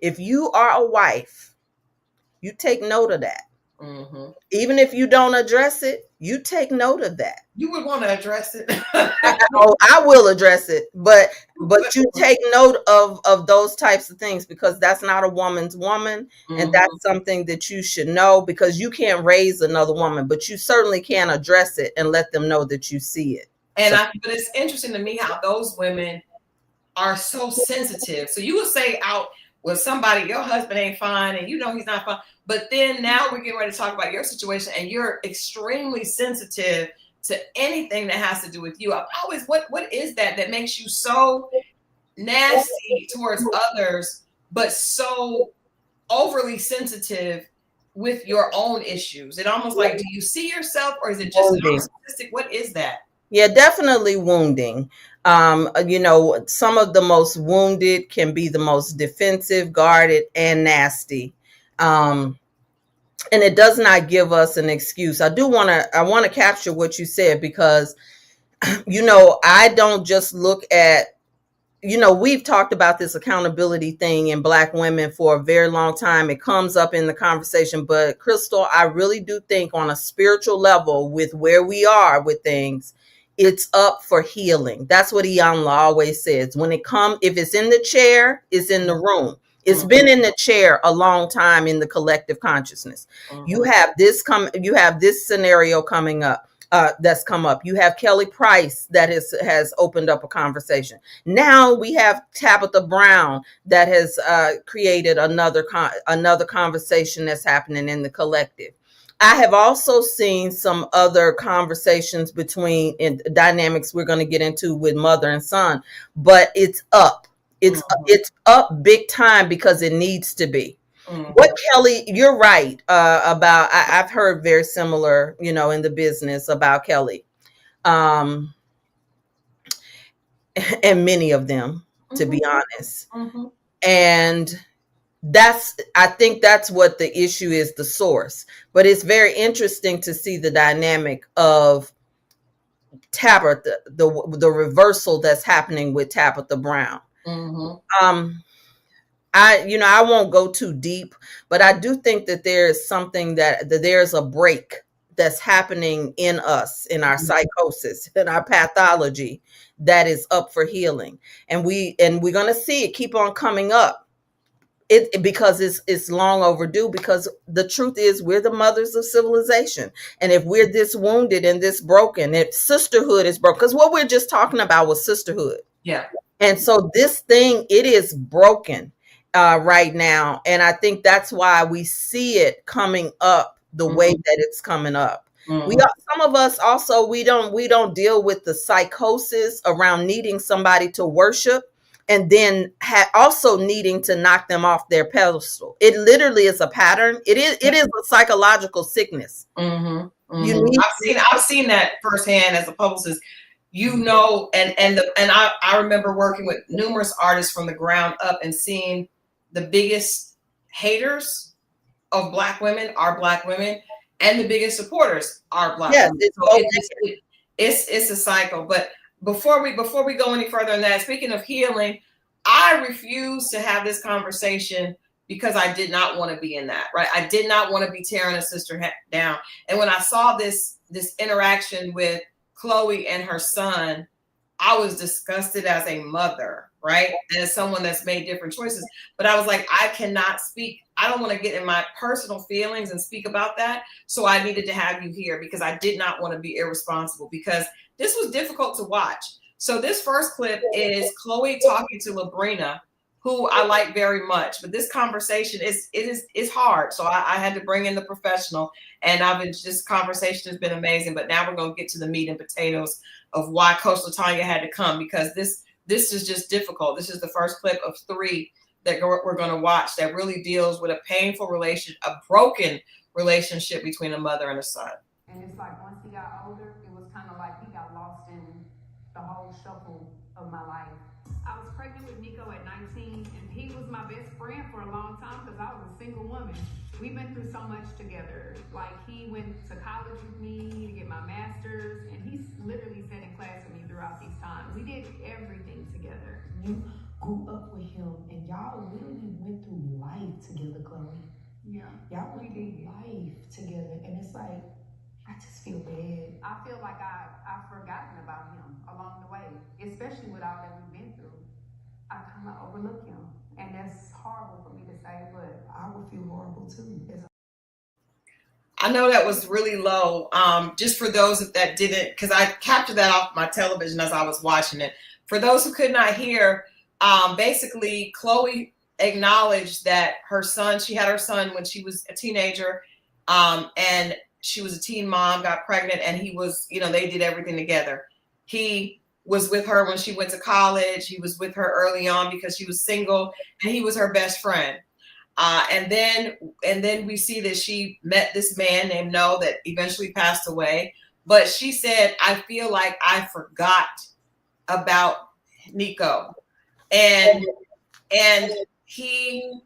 If you are a wife, you take note of that. Mm-hmm. Even if you don't address it, you take note of that. You would want to address it. I will address it, but you take note of those types of things, because that's not a woman's woman. Mm-hmm. And that's something that you should know, because you can't raise another woman, but you certainly can address it and let them know that you see it. And but it's interesting to me how those women are so sensitive. So you will say out with somebody, your husband ain't fine, and you know he's not fine. But then now we're getting ready to talk about your situation, and you're extremely sensitive to anything that has to do with you. I always, what is that makes you so nasty towards others, but so overly sensitive with your own issues? It almost like, do you see yourself, or is it just narcissistic? What is that? Yeah, definitely wounding. You know, some of the most wounded can be the most defensive, guarded, and nasty. And it does not give us an excuse. I want to capture what you said, because, you know, I don't just look at, you know, we've talked about this accountability thing in Black women for a very long time. It comes up in the conversation, but Christal, I really do think on a spiritual level, with where we are with things, it's up for healing. That's what Iyanla always says. If it's in the chair, it's in the room. It's been in the chair a long time in the collective consciousness. You have this scenario coming up, that's come up. You have Kelly Price that has opened up a conversation. Now we have Tabitha Brown that has created another conversation that's happening in the collective. I have also seen some other conversations in dynamics we're going to get into with mother and son, but it's up. It's up big time, because it needs to be. What Kelly, you're right about. I've heard very similar, you know, in the business about Kelly, and many of them, to be honest. And I think that's what the issue is, the source. But it's very interesting to see the dynamic of Tabitha, the reversal that's happening with Tabitha Brown. I won't go too deep, but I do think that there's something that there's a break that's happening in us, in our psychosis, in our pathology, that is up for healing. And we're going to see it keep on coming up. Because it's long overdue, because the truth is we're the mothers of civilization. And if we're this wounded and this broken, if sisterhood is broken, because what we're just talking about was sisterhood. Yeah. And so this thing, it is broken right now. And I think that's why we see it coming up the way Mhm. that it's coming up. We Mhm. are, some of us also, we don't deal with the psychosis around needing somebody to worship and then also needing to knock them off their pedestal. It literally is a pattern. It is a psychological sickness. Mhm. You Mhm. need I've seen that firsthand as a publicist. You know, and I remember working with numerous artists from the ground up and seeing the biggest haters of Black women are Black women, and the biggest supporters are Black yes, women. it's So both. it's a cycle. But before we go any further on that, speaking of healing, I refuse to have this conversation because I did not want to be in that. Right, I did not want to be tearing a sister down. And when I saw this interaction with Chloe and her son, I was disgusted as a mother, right? And as someone that's made different choices. But I was like, I cannot speak. I don't want to get in my personal feelings and speak about that. So I needed to have you here because I did not want to be irresponsible because this was difficult to watch. So this first clip is Chloe talking to Labrina, who I like very much. But this conversation is hard. So I had to bring in the professional. And this conversation has been amazing. But now we're gonna get to the meat and potatoes of why Coach LaTanya had to come, because this is just difficult. This is the first clip of 3 that we're going to watch that really deals with a painful a broken relationship between a mother and a son. And it's like once he got older, it was kind of like he got lost in the whole shuffle of my life. I was pregnant with Nico at 19, and he was my best friend for a long time because I was a single woman. We've been through so much together. Like, he went to college with me to get my master's, and he's literally sat in class with me throughout these times. We did everything together. You grew up with him, and y'all literally went through life together, Chloe. Yeah, y'all went through life together, and it's like, I just feel bad. I feel like I've forgotten about him along the way, especially with all that we've been through. I kind of overlook him, and that's horrible for me to say, but I would feel horrible too. I know that was really low. Just for those that didn't, because I captured that off my television as I was watching it. For those who could not hear, basically Chloe acknowledged that she had her son when she was a teenager, and she was a teen mom, got pregnant, and he was, they did everything together. He was with her when she went to college. He was with her early on because she was single, and he was her best friend. And then we see that she met this man named Noah that eventually passed away. But she said, I feel like I forgot about Nico. And he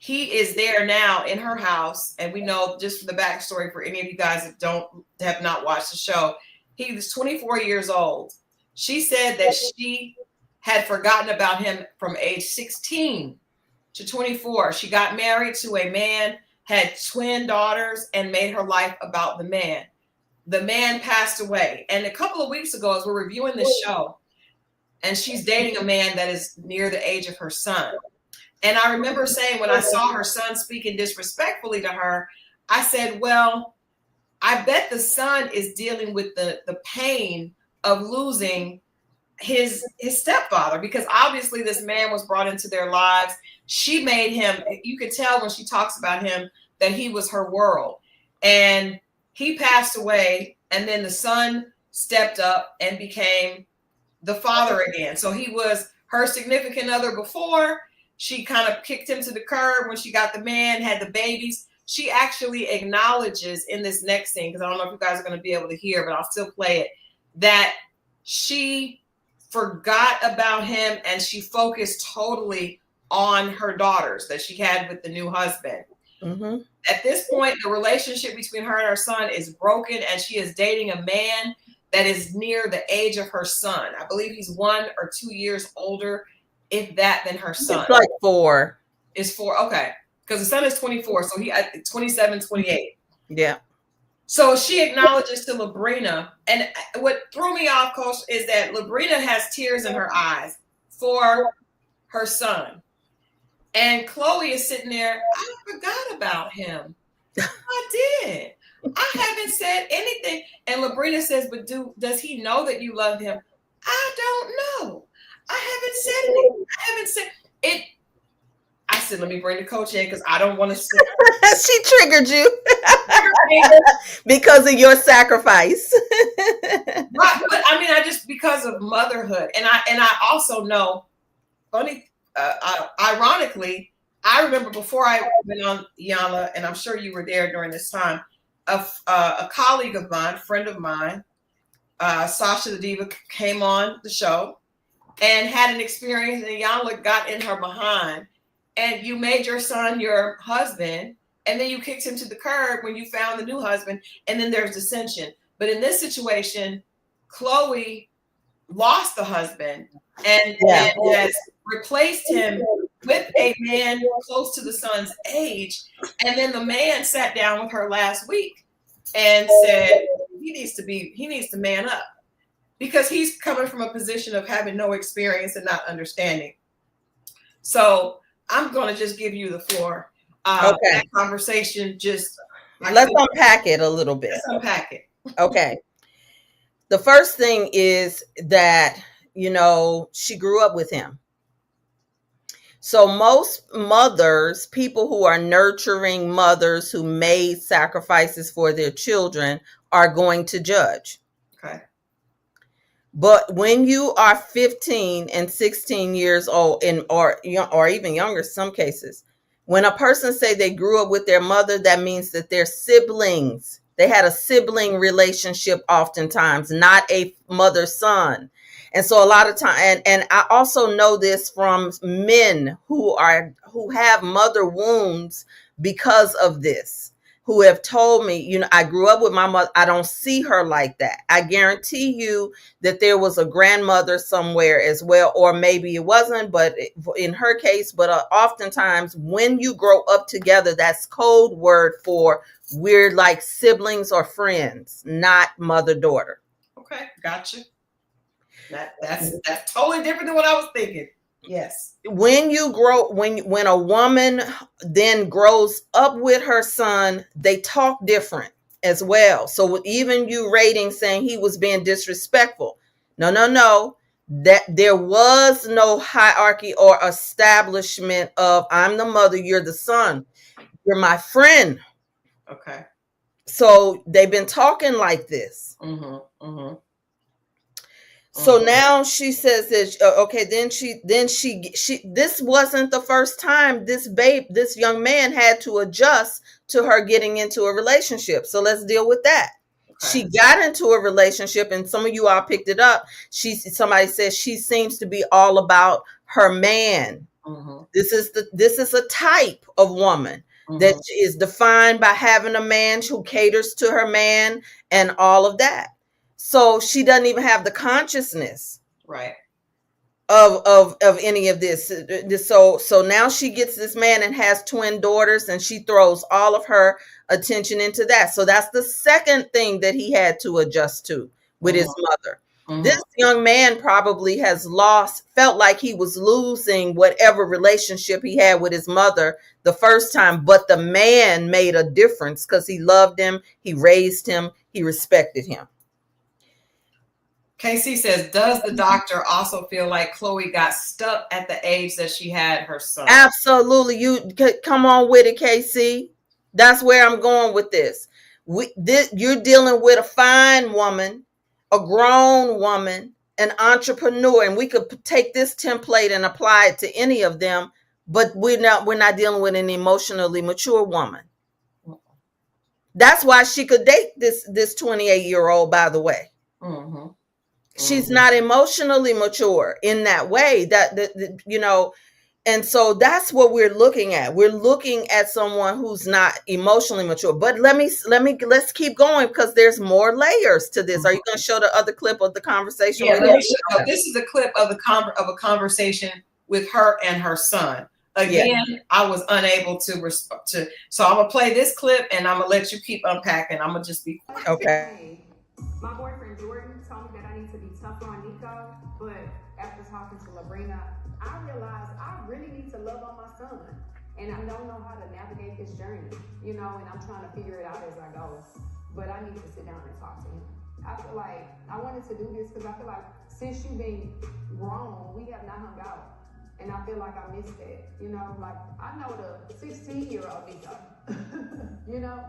is there now in her house. And we know, just for the backstory for any of you guys that have not watched the show, he was 24 years old. She said that she had forgotten about him from age 16 to 24. She got married to a man, had twin daughters, and made her life about the man. The man passed away. And a couple of weeks ago, as we're reviewing this show, and she's dating a man that is near the age of her son. And I remember saying, when I saw her son speaking disrespectfully to her, I said, well, I bet the son is dealing with the pain of losing his stepfather, because obviously this man was brought into their lives. She made him, you could tell when she talks about him, that he was her world. And he passed away, and then the son stepped up and became the father again. So he was her significant other before. She kind of kicked him to the curb when she got the man, had the babies. She actually acknowledges in this next scene, because I don't know if you guys are going to be able to hear, but I'll still play it, that she forgot about him and she focused totally on her daughters that she had with the new husband. Mm-hmm. At this point, the relationship between her and her son is broken, and she is dating a man that is near the age of her son. I believe he's 1 or 2 years older, if that, than her son. It's like 4. It's 4. Okay. Because the son is 24. So he 27, 28. Yeah. So she acknowledges to Labrina. And what threw me off, Coach, is that Labrina has tears in her eyes for her son. And Chloe is sitting there, I forgot about him. I did. I haven't said anything. And Labrina says, but does he know that you love him? I don't know. haven't said anything. I haven't said it. I said, let me bring the coach in because I don't want to say. She triggered you because of your sacrifice. Right, but I mean, I just because of motherhood, and I also know, ironically, I remember before I went on Yana, and I'm sure you were there during this time. A colleague of mine, friend of mine, Sasha the Diva, came on the show and had an experience, and Yana got in her behind, and you made your son your husband, and then you kicked him to the curb when you found the new husband, and then there's dissension. But in this situation, Chloe lost the husband and has replaced him with a man close to the son's age. And then the man sat down with her last week and said he needs to man up because he's coming from a position of having no experience and not understanding. So I'm going to just give you the floor. Okay. That conversation let's unpack it a little bit. Let's unpack it. Okay. The first thing is that, she grew up with him. So most mothers, people who are nurturing mothers who made sacrifices for their children, are going to judge. Okay. But when you are 15 and 16 years old, or even younger, some cases, when a person say they grew up with their mother, that means that they're siblings. They had a sibling relationship oftentimes, not a mother-son. And so a lot of time, and I also know this from men who have mother wounds because of this, who have told me, I grew up with my mother. I don't see her like that. I guarantee you that there was a grandmother somewhere as well, or maybe it wasn't, but in her case, but oftentimes when you grow up together, that's code word for we're like siblings or friends, not mother-daughter. Okay, gotcha. That's totally different than what I was thinking. Yes. When you grow, when a woman then grows up with her son, they talk different as well. So even you rating saying he was being disrespectful, no, that there was no hierarchy or establishment of I'm the mother, you're the son, you're my friend. Okay. So they've been talking like this. So now she says that okay, then she this wasn't the first time this young man had to adjust to her getting into a relationship. So let's deal with that. Okay. She got into a relationship, and some of you all picked it up. Somebody says she seems to be all about her man. This is a type of woman that is defined by having a man who caters to her man and all of that. So she doesn't even have the consciousness, right, of any of this. So now she gets this man and has twin daughters, and she throws all of her attention into that. So that's the second thing that he had to adjust to with his mother. This young man probably felt like he was losing whatever relationship he had with his mother the first time, but the man made a difference because he loved him, he raised him, he respected him. KC says, does the doctor also feel like Chloe got stuck at the age that she had her son? Absolutely. You come on with it, KC. That's where I'm going with this. You're dealing with a fine woman, a grown woman, an entrepreneur, and we could take this template and apply it to any of them, but we're not dealing with an emotionally mature woman. That's why she could date this 28-year-old, by the way. She's not emotionally mature in that way, and so that's what we're looking at. We're looking at someone who's not emotionally mature. But let's keep going because there's more layers to this. Are you going to show the other clip of the conversation? Yeah, let me show. This is a clip of a conversation with her and her son. Again, I was unable to respond to, so I'm gonna play this clip and I'm gonna let you keep unpacking. I'm gonna just be okay. My boyfriend Jordan told me that I need to be tougher on Nico, but after talking to Labrina, I realized I really need to love on my son, and I don't know how to navigate this journey, and I'm trying to figure it out as I go. But I need to sit down and talk to him. I feel like I wanted to do this because I feel like since you've been grown, we have not hung out. And I feel like I missed that. You know, like I know the 16-year-old Nico. You know?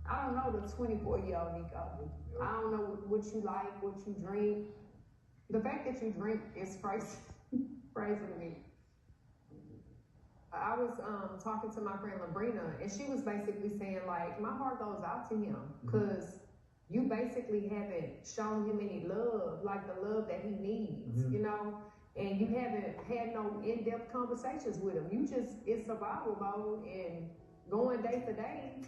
I don't know the 24-year-old Nico. I don't know what you like, what you drink. The fact that you drink is crazy, crazy to me. I was talking to my friend Labrina, and she was basically saying like, my heart goes out to him because you basically haven't shown him any love, like the love that he needs, you know, and you haven't had no in-depth conversations with him. You just in survival mode and going day to day,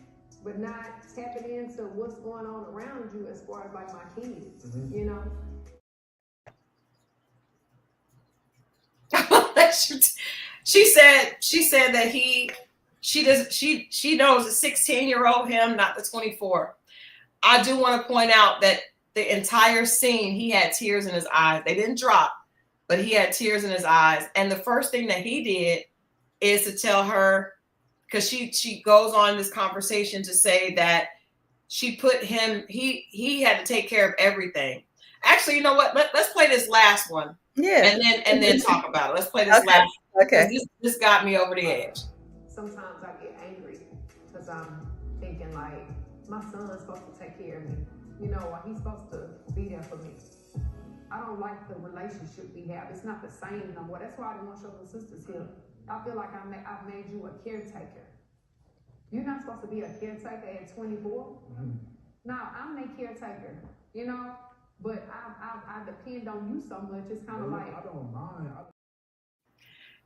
but not tapping into what's going on around you as far as like my kids, you know. She said that she knows the 16-year-old him, not the 24. I do want to point out that the entire scene, he had tears in his eyes. They didn't drop, but he had tears in his eyes. And the first thing that he did is to tell her, because she goes on this conversation to say that she put him, he had to take care of everything. Actually, you know what? Let's play this last one. Yeah. And then talk about it. Let's play this last one. Okay. This got me over the edge. Sometimes I get angry because I'm thinking like, my son's supposed to take care of me. You know, he's supposed to be there for me. I don't like the relationship we have. It's not the same no more. That's why I didn't want your little sisters here. I feel like I've made you a caretaker. You're not supposed to be a caretaker at 24. Now, I'm their caretaker, you know, but I depend on you so much. It's kind of like, I don't mind.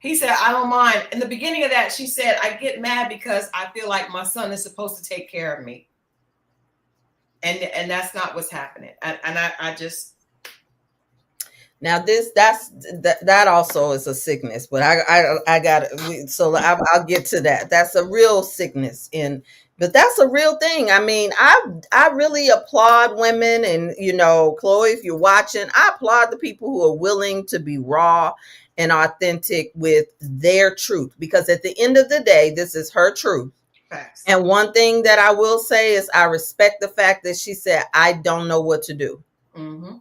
He said, I don't mind. In the beginning of that, she said, I get mad because I feel like my son is supposed to take care of me. And that's not what's happening. And I just. Now that also is a sickness, but I got it. So I'll get to that. That's a real sickness but that's a real thing. I mean, I really applaud women, and you know, Chloe, if you're watching, I applaud the people who are willing to be raw and authentic with their truth, because at the end of the day, this is her truth. Facts. And one thing that I will say is I respect the fact that she said, I don't know what to do. Mm-hmm.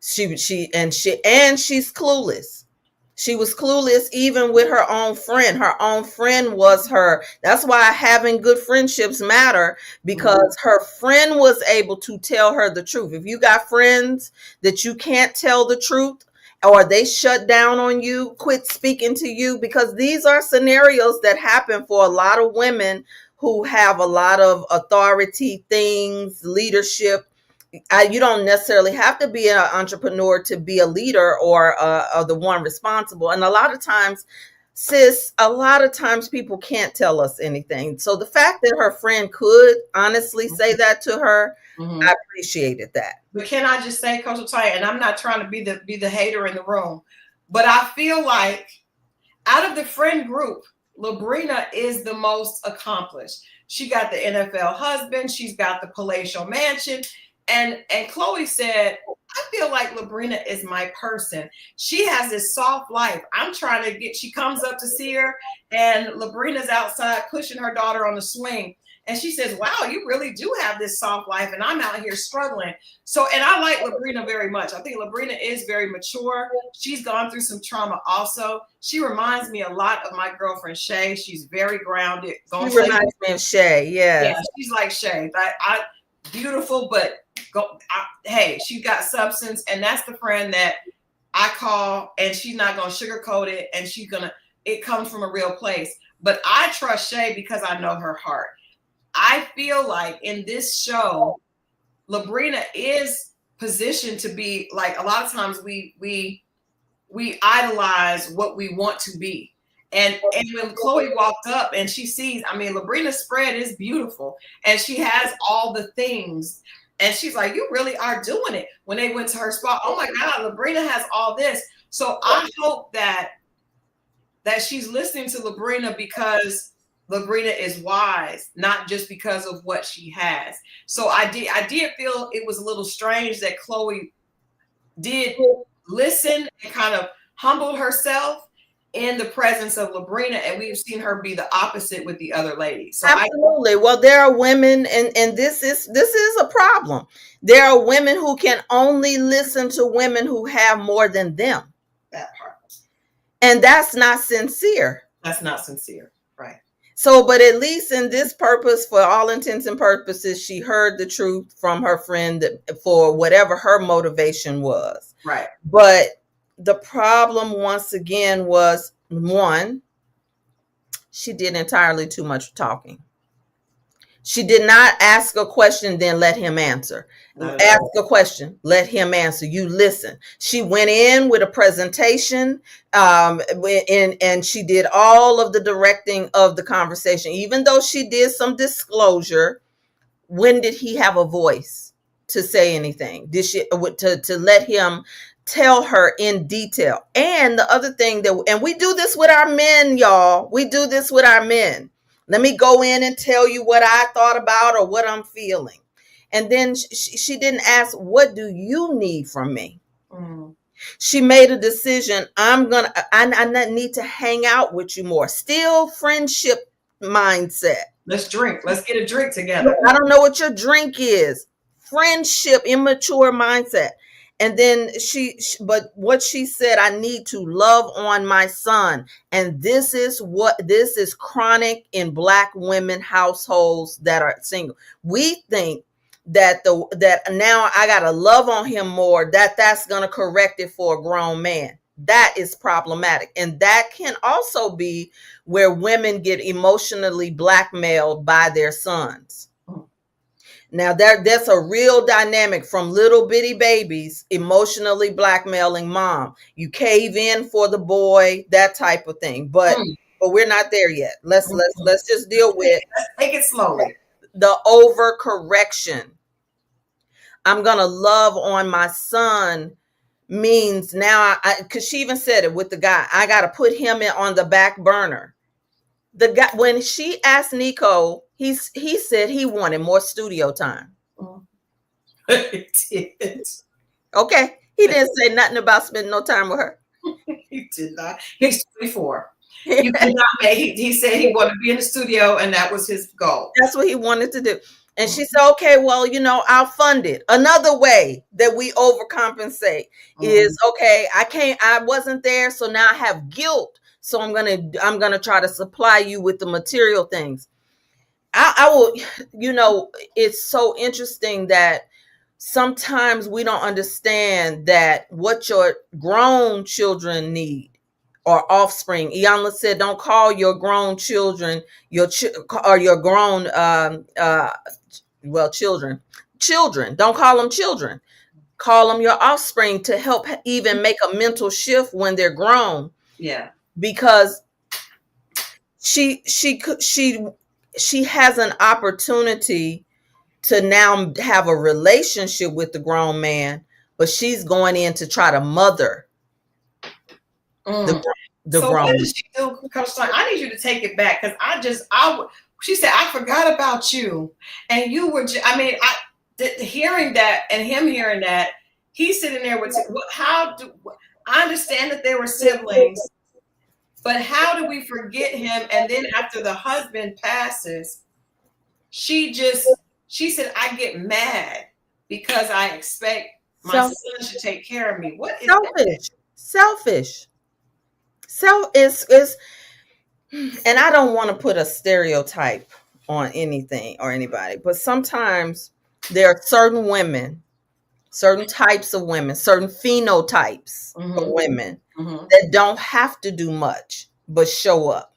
She's clueless. She was clueless even with her own friend. Her own friend was her. That's why having good friendships matter, because her friend was able to tell her the truth. If you got friends that you can't tell the truth, or they shut down on you, quit speaking to you, because these are scenarios that happen for a lot of women who have a lot of authority things, leadership. You don't necessarily have to be an entrepreneur to be a leader or the one responsible. And a lot of times, sis, a lot of times people can't tell us anything. So the fact that her friend could honestly say that to her, I appreciated that. But can I just say, Coach Latoya, and I'm not trying to be the hater in the room, but I feel like out of the friend group, Labrina is the most accomplished. She got the NFL husband. She's got the palatial mansion. And Chloe said, I feel like Labrina is my person. She has this soft life. I'm trying to she comes up to see her, and Labrina's outside pushing her daughter on the swing. And she says, wow, you really do have this soft life, and I'm out here struggling. So, and I like Labrina very much. I think Labrina is very mature. She's gone through some trauma also. She reminds me a lot of my girlfriend, Shay. She's very grounded. She reminds me of Shay, yes. Yeah, she's like Shay. I beautiful, but hey, she got substance, and that's the friend that I call, and she's not going to sugarcoat it, and it comes from a real place. But I trust Shay because I know her heart. I feel like in this show, Labrina is positioned to be like, a lot of times we idolize what we want to be. And when Chloe walked up and she sees, I mean, Labrina's spread is beautiful, and she has all the things. And she's like, you really are doing it. When they went to her spot, oh my God, Labrina has all this. So I hope that she's listening to Labrina because Labrina is wise, not just because of what she has. So I did feel it was a little strange that Chloe did listen and kind of humbled herself. in the presence of Labrina, and we've seen her be the opposite with the other ladies. So absolutely. Well, there are women, and this is a problem. There are women who can only listen to women who have more than them. That part. And that's not sincere. That's not sincere. Right. So, but at least in this purpose, for all intents and purposes, she heard the truth from her friend for whatever her motivation was. Right. But the problem, once again, was one, she did entirely too much talking. She did not ask a question, then let him answer. Ask a question, let him answer. You listen. She went in with a presentation, and she did all of the directing of the conversation. Even though she did some disclosure, when did he have a voice to say anything? Did she to let him tell her in detail? And the other thing and we do this with our men, y'all. We do this with our men. Let me go in and tell you what I thought about or what I'm feeling. And then she didn't ask, what do you need from me? Mm. She made a decision. I need to hang out with you more. Still friendship mindset. Let's drink. Let's get a drink together. I don't know what your drink is. Friendship, immature mindset. And then but what she said, I need to love on my son. And this is chronic in Black women households that are single. We think that now I got to love on him more, that's going to correct it for a grown man. That is problematic. And that can also be where women get emotionally blackmailed by their sons. Now that's a real dynamic from little bitty babies emotionally blackmailing mom. You cave in for the boy, that type of thing. But we're not there yet. Let's just deal with take it slowly. The overcorrection. I'm gonna love on my son means now because she even said it with the guy, I gotta put him on the back burner. The guy, when she asked Nico, he said he wanted more studio time. He did. Okay. He didn't say nothing about spending no time with her. He did not. He's 24. You cannot make. He said he wanted to be in the studio, and that was his goal. That's what he wanted to do. And she said, okay, well, I'll fund it. Another way that we overcompensate is, okay, I wasn't there, so now I have guilt. So I'm gonna try to supply you with the material things. I will, it's so interesting that sometimes we don't understand that what your grown children need or offspring. Iyanla said, don't call your grown children your grown children. Children, don't call them children. Call them your offspring to help even make a mental shift when they're grown. Yeah. Because she has an opportunity to now have a relationship with the grown man, but she's going in to try to mother the so grown. What did she do, Coach Stein? I need you to take it back because she said, I forgot about you. And you were, hearing that and him hearing that, he's sitting there with, I understand that they were siblings, but how do we forget him? And then after the husband passes, she said, I get mad because I expect my son to take care of me. What is that? Selfish. Is, and I don't want to put a stereotype on anything or anybody, but sometimes there are certain women, certain types of women, certain phenotypes of women that don't have to do much but show up.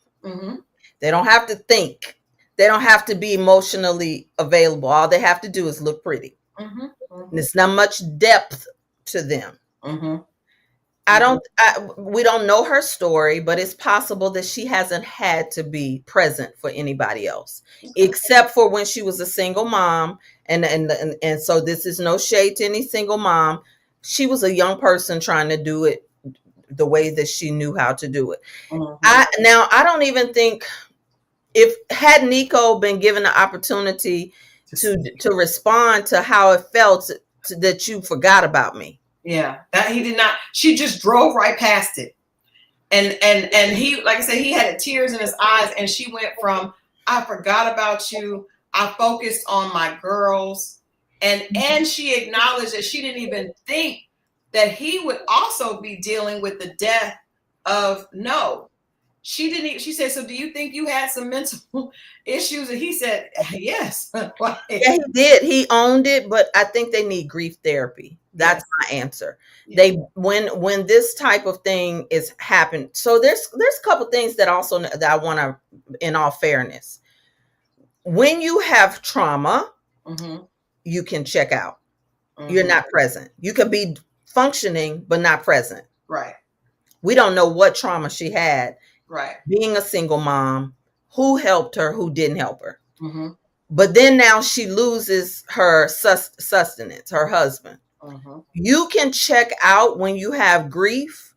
They don't have to think. They don't have to be emotionally available. All they have to do is look pretty. And it's not much depth to them. We don't know her story, but it's possible that she hasn't had to be present for anybody else, except for when she was a single mom. And so this is no shade to any single mom. She was a young person trying to do it the way that she knew how to do it. I don't even think had Nico been given the opportunity to respond to how it felt that you forgot about me. Yeah, that he did not. She just drove right past it. And he, like I said, he had tears in his eyes, and she went from, I forgot about you, I focused on my girls, and she acknowledged that she didn't even think that he would also be dealing with the death of No. She didn't even, she said, so do you think you had some mental issues? And he said, yes. Yeah, he did. He owned it, but I think they need grief therapy. That's my answer. Yeah. They when this type of thing is happened. So there's a couple things that also that I want to, in all fairness, when you have trauma, you can check out. You're not present. You could be functioning but not present. Right. We don't know what trauma she had. Right. Being a single mom, who helped her, who didn't help her. But then now she loses her sustenance, her husband. You can check out when you have grief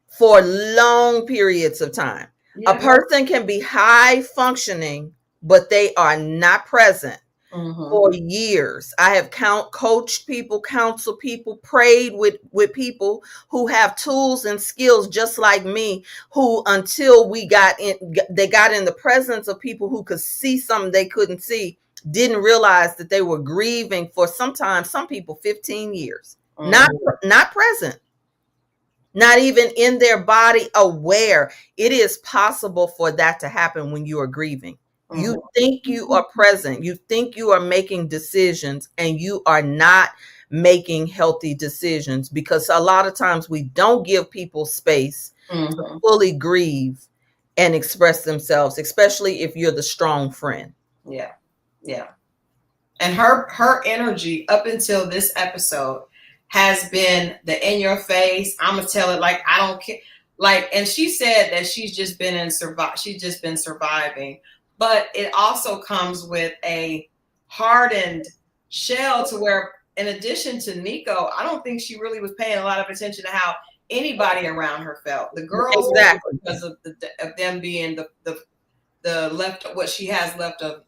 for long periods of time. Yeah. A person can be high functioning, but they are not present for years. I have coached people, counseled people, prayed with people who have tools and skills just like me, who until they got in the presence of people who could see something they couldn't see, didn't realize that they were grieving for sometimes some people 15 years. Not present. Not even in their body aware. It is possible for that to happen when you are grieving. You think you are present. You think you are making decisions, and you are not making healthy decisions, because a lot of times we don't give people space to fully grieve and express themselves, especially if you're the strong friend. Yeah. Yeah. And her energy up until this episode has been the in your face, I'm gonna tell it like I don't care. Like, and she said that she's just been surviving. But it also comes with a hardened shell, to where, in addition to Nico, I don't think she really was paying a lot of attention to how anybody around her felt. The girls, exactly, because of them being the left, what she has left of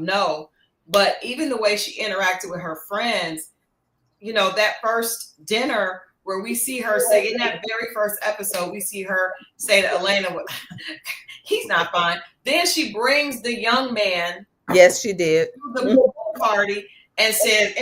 No. But even the way she interacted with her friends, you know, that first dinner where we see her say, in that very first episode, we see her say to Elena, he's not fine. Then she brings the young man. Yes, she did. To the party and said,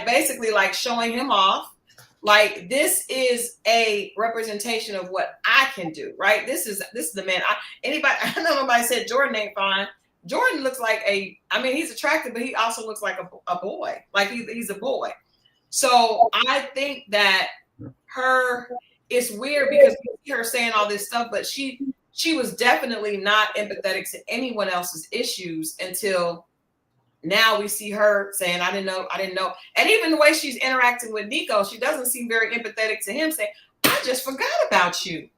basically like showing him off. Like, this is a representation of what I can do, right? This is the man. I know nobody said Jordan ain't fine. Jordan looks like he's attractive, but he also looks like a boy. Like he's a boy. So I think that it's weird because we see her saying all this stuff, but she was definitely not empathetic to anyone else's issues until now. We see her saying, I didn't know. And even the way she's interacting with Nico, she doesn't seem very empathetic to him, saying, I just forgot about you.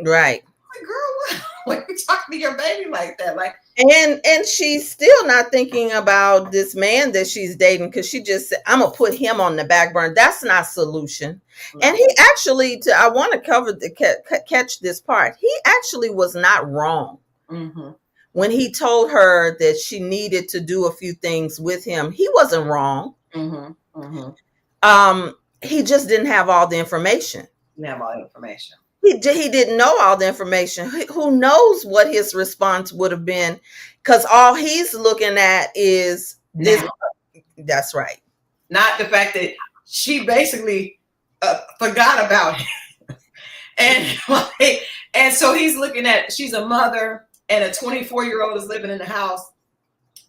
Right. Like, girl, what you talking to your baby like that? Like, and she's still not thinking about this man that she's dating, because she just said, I'm gonna put him on the back burner. That's not solution. No. And he actually, I want to catch this part. He actually was not wrong. When he told her that she needed to do a few things with him. He wasn't wrong. He just didn't have all the information. He didn't know all the information. Who knows what his response would have been, because all he's looking at is this. That's right. Not the fact that she basically forgot about him. And so he's looking at, she's a mother and a 24-year-old is living in the house,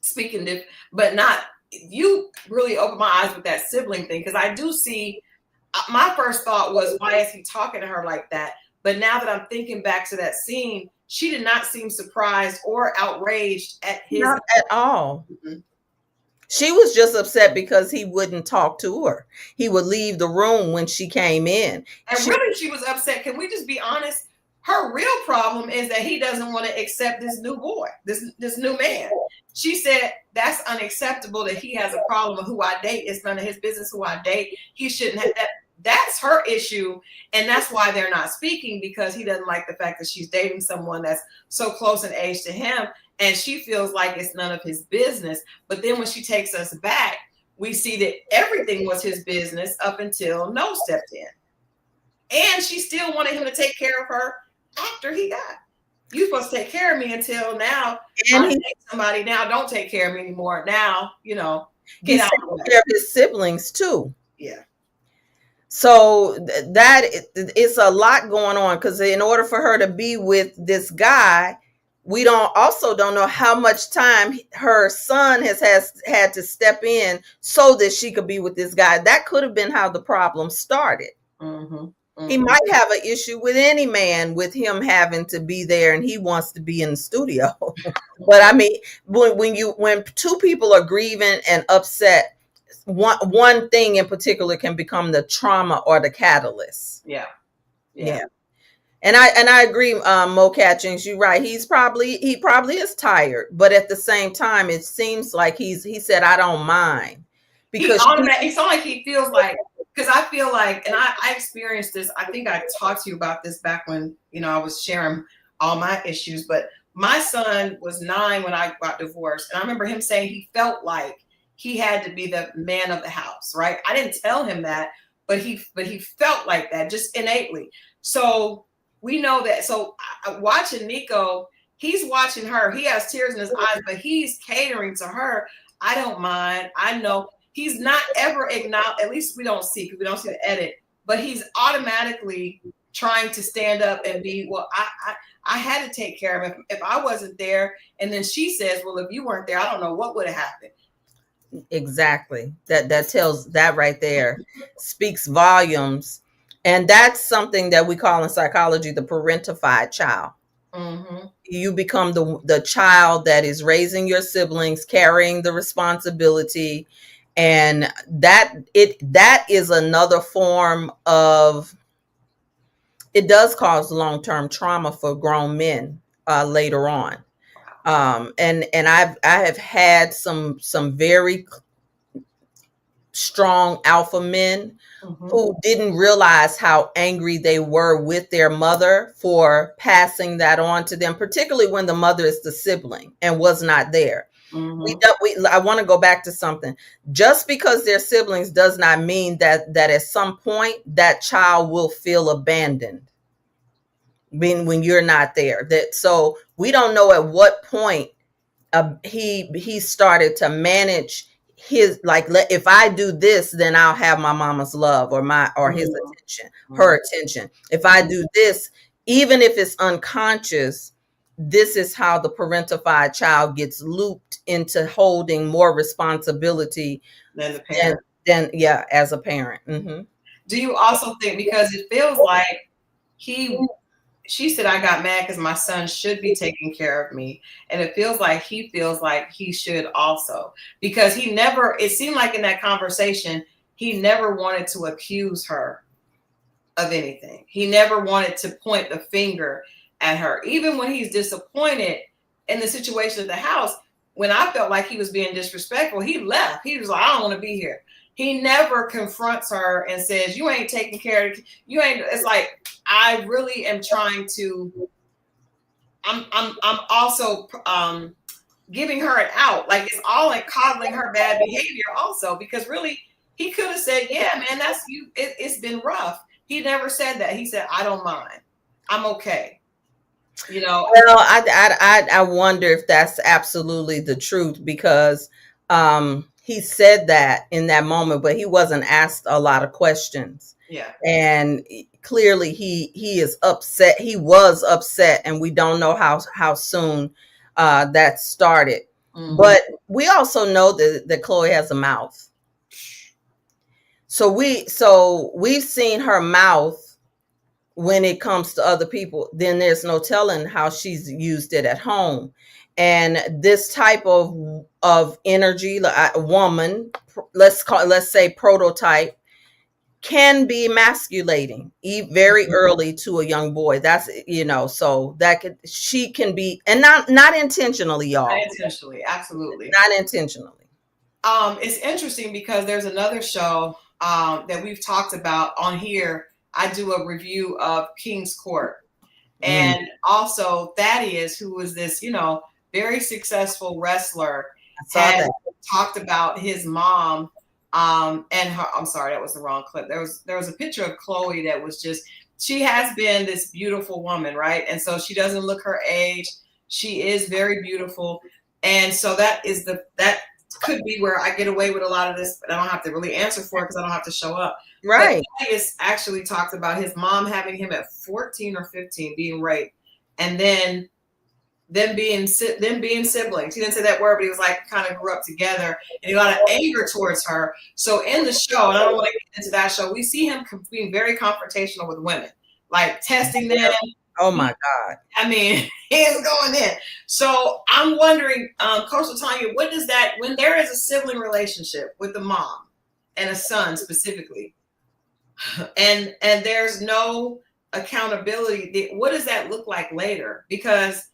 speaking to, but not, you really opened my eyes with that sibling thing, because I do see, my first thought was, why is he talking to her like that? But now that I'm thinking back to that scene, she did not seem surprised or outraged at his. Not at all. She was just upset because he wouldn't talk to her. He would leave the room when she came in. And really, she was upset. Can we just be honest? Her real problem is that he doesn't want to accept this new boy, this new man. She said, that's unacceptable that he has a problem with who I date. It's none of his business who I date. He shouldn't have that. That's her issue. And that's why they're not speaking, because he doesn't like the fact that she's dating someone that's so close in age to him. And she feels like it's none of his business. But then when she takes us back, we see that everything was his business up until No stepped in. And she still wanted him to take care of her after he died. You supposed to take care of me until now. And I date somebody now, don't take care of me anymore. Now, he's get out of the taking way. care of his siblings too. Yeah. So that it's a lot going on, because in order for her to be with this guy, we don't know how much time her son has had to step in so that she could be with this guy. That could have been how the problem started. He might have an issue with any man with him having to be there, and he wants to be in the studio. But I mean, when two people are grieving and upset, one thing in particular can become the trauma or the catalyst. Yeah. And I agree, Mo Catchings, you're right. He probably is tired, but at the same time, it seems like he said, I don't mind, because It's not like he feels like, because I feel like, and I experienced this. I think I talked to you about this back when I was sharing all my issues. But my son was 9 when I got divorced, and I remember him saying he felt like he had to be the man of the house, right? I didn't tell him that, but he felt like that just innately. So we know that. So watching Nico, he's watching her. He has tears in his eyes, but he's catering to her. I don't mind. I know he's not ever acknowledged. At least we don't see, because we don't see the edit. But he's automatically trying to stand up and be, well, I had to take care of him if I wasn't there. And then she says, well, if you weren't there, I don't know what would have happened. Exactly. That tells, that right there speaks volumes. And that's something that we call in psychology the parentified child. You become the child that is raising your siblings, carrying the responsibility, and that is another form of, it does cause long-term trauma for grown men later on. And I have had some very strong alpha men who didn't realize how angry they were with their mother for passing that on to them, particularly when the mother is the sibling and was not there. I want to go back to something. Just because they're siblings does not mean that at some point that child will feel abandoned when you're not there. So we don't know at what point he started to manage his, like, if I do this, then I'll have my mama's love or his attention, her attention. If I do this, even if it's unconscious, this is how the parentified child gets looped into holding more responsibility than the parent. As a parent. Do you also think, because it feels like she said, I got mad because my son should be taking care of me. And it feels like he should also, because it seemed like in that conversation, he never wanted to accuse her of anything. He never wanted to point the finger at her. Even when he's disappointed in the situation at the house, when I felt like he was being disrespectful, he left. He was like, I don't want to be here. He never confronts her and says, you ain't taking care of, you ain't. It's like, I really am trying to, I'm also giving her an out. Like, it's all in coddling her bad behavior also, because really he could have said, yeah, man, that's you. It's been rough. He never said that. He said, I don't mind. I'm okay. Well, I wonder if that's absolutely the truth, because he said that in that moment, but he wasn't asked a lot of questions. Yeah. And clearly he is upset. He was upset, and we don't know how soon that started. But we also know that Chloe has a mouth. So we've seen her mouth when it comes to other people. Then there's no telling how she's used it at home. And this type of energy, a woman, let's say prototype, can be emasculating very early to a young boy. That's, so she can be, and not intentionally, y'all. Not intentionally, absolutely. Not intentionally. It's interesting because there's another show that we've talked about on here. I do a review of King's Court. And also Thaddeus, who was this, very successful wrestler, had talked about his mom And her, I'm sorry, that was the wrong clip. There was a picture of Chloe that was just, she has been this beautiful woman, right? And so she doesn't look her age. She is very beautiful. And so that could be where I get away with a lot of this, but I don't have to really answer for it because I don't have to show up. Right. But Vegas actually talked about his mom having him at 14 or 15 being raped, and then them being siblings. He didn't say that word, but he was like kind of grew up together, and a lot of anger towards her. So in the show, and I don't want to get into that show, we see him being very confrontational with women, like testing them. Oh my God. I mean, he is going in. So I'm wondering, Coach Latanya, what does that, when there is a sibling relationship with the mom and a son specifically, and there's no accountability, what does that look like later? Because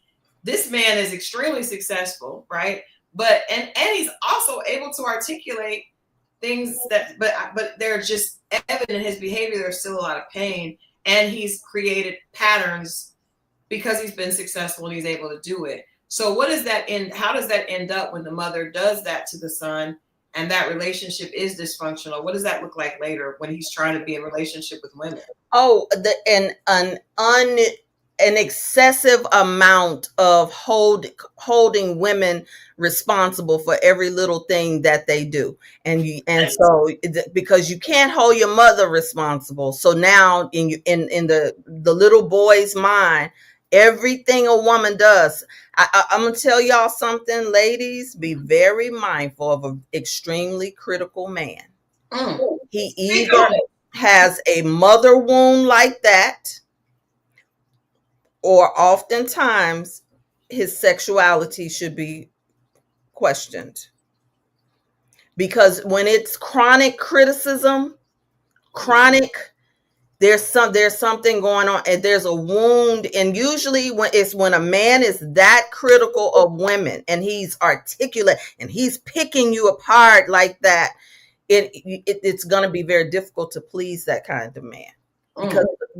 this man is extremely successful, right? But and he's also able to articulate things that, but they're just evident in his behavior. There's still a lot of pain, and he's created patterns because he's been successful and he's able to do it. So what does that end? How does that end up when the mother does that to the son, and that relationship is dysfunctional? What does that look like later when he's trying to be in relationship with women? Oh, an excessive amount of holding women responsible for every little thing that they do, and so because you can't hold your mother responsible, so now in the little boy's mind, everything a woman does. I'm gonna tell y'all something, ladies. Be very mindful of an extremely critical man. He either has a mother wound like that, or oftentimes his sexuality should be questioned. Because when it's chronic criticism, there's something going on, and there's a wound. And usually when a man is that critical of women and he's articulate and he's picking you apart like that, it's going to be very difficult to please that kind of man.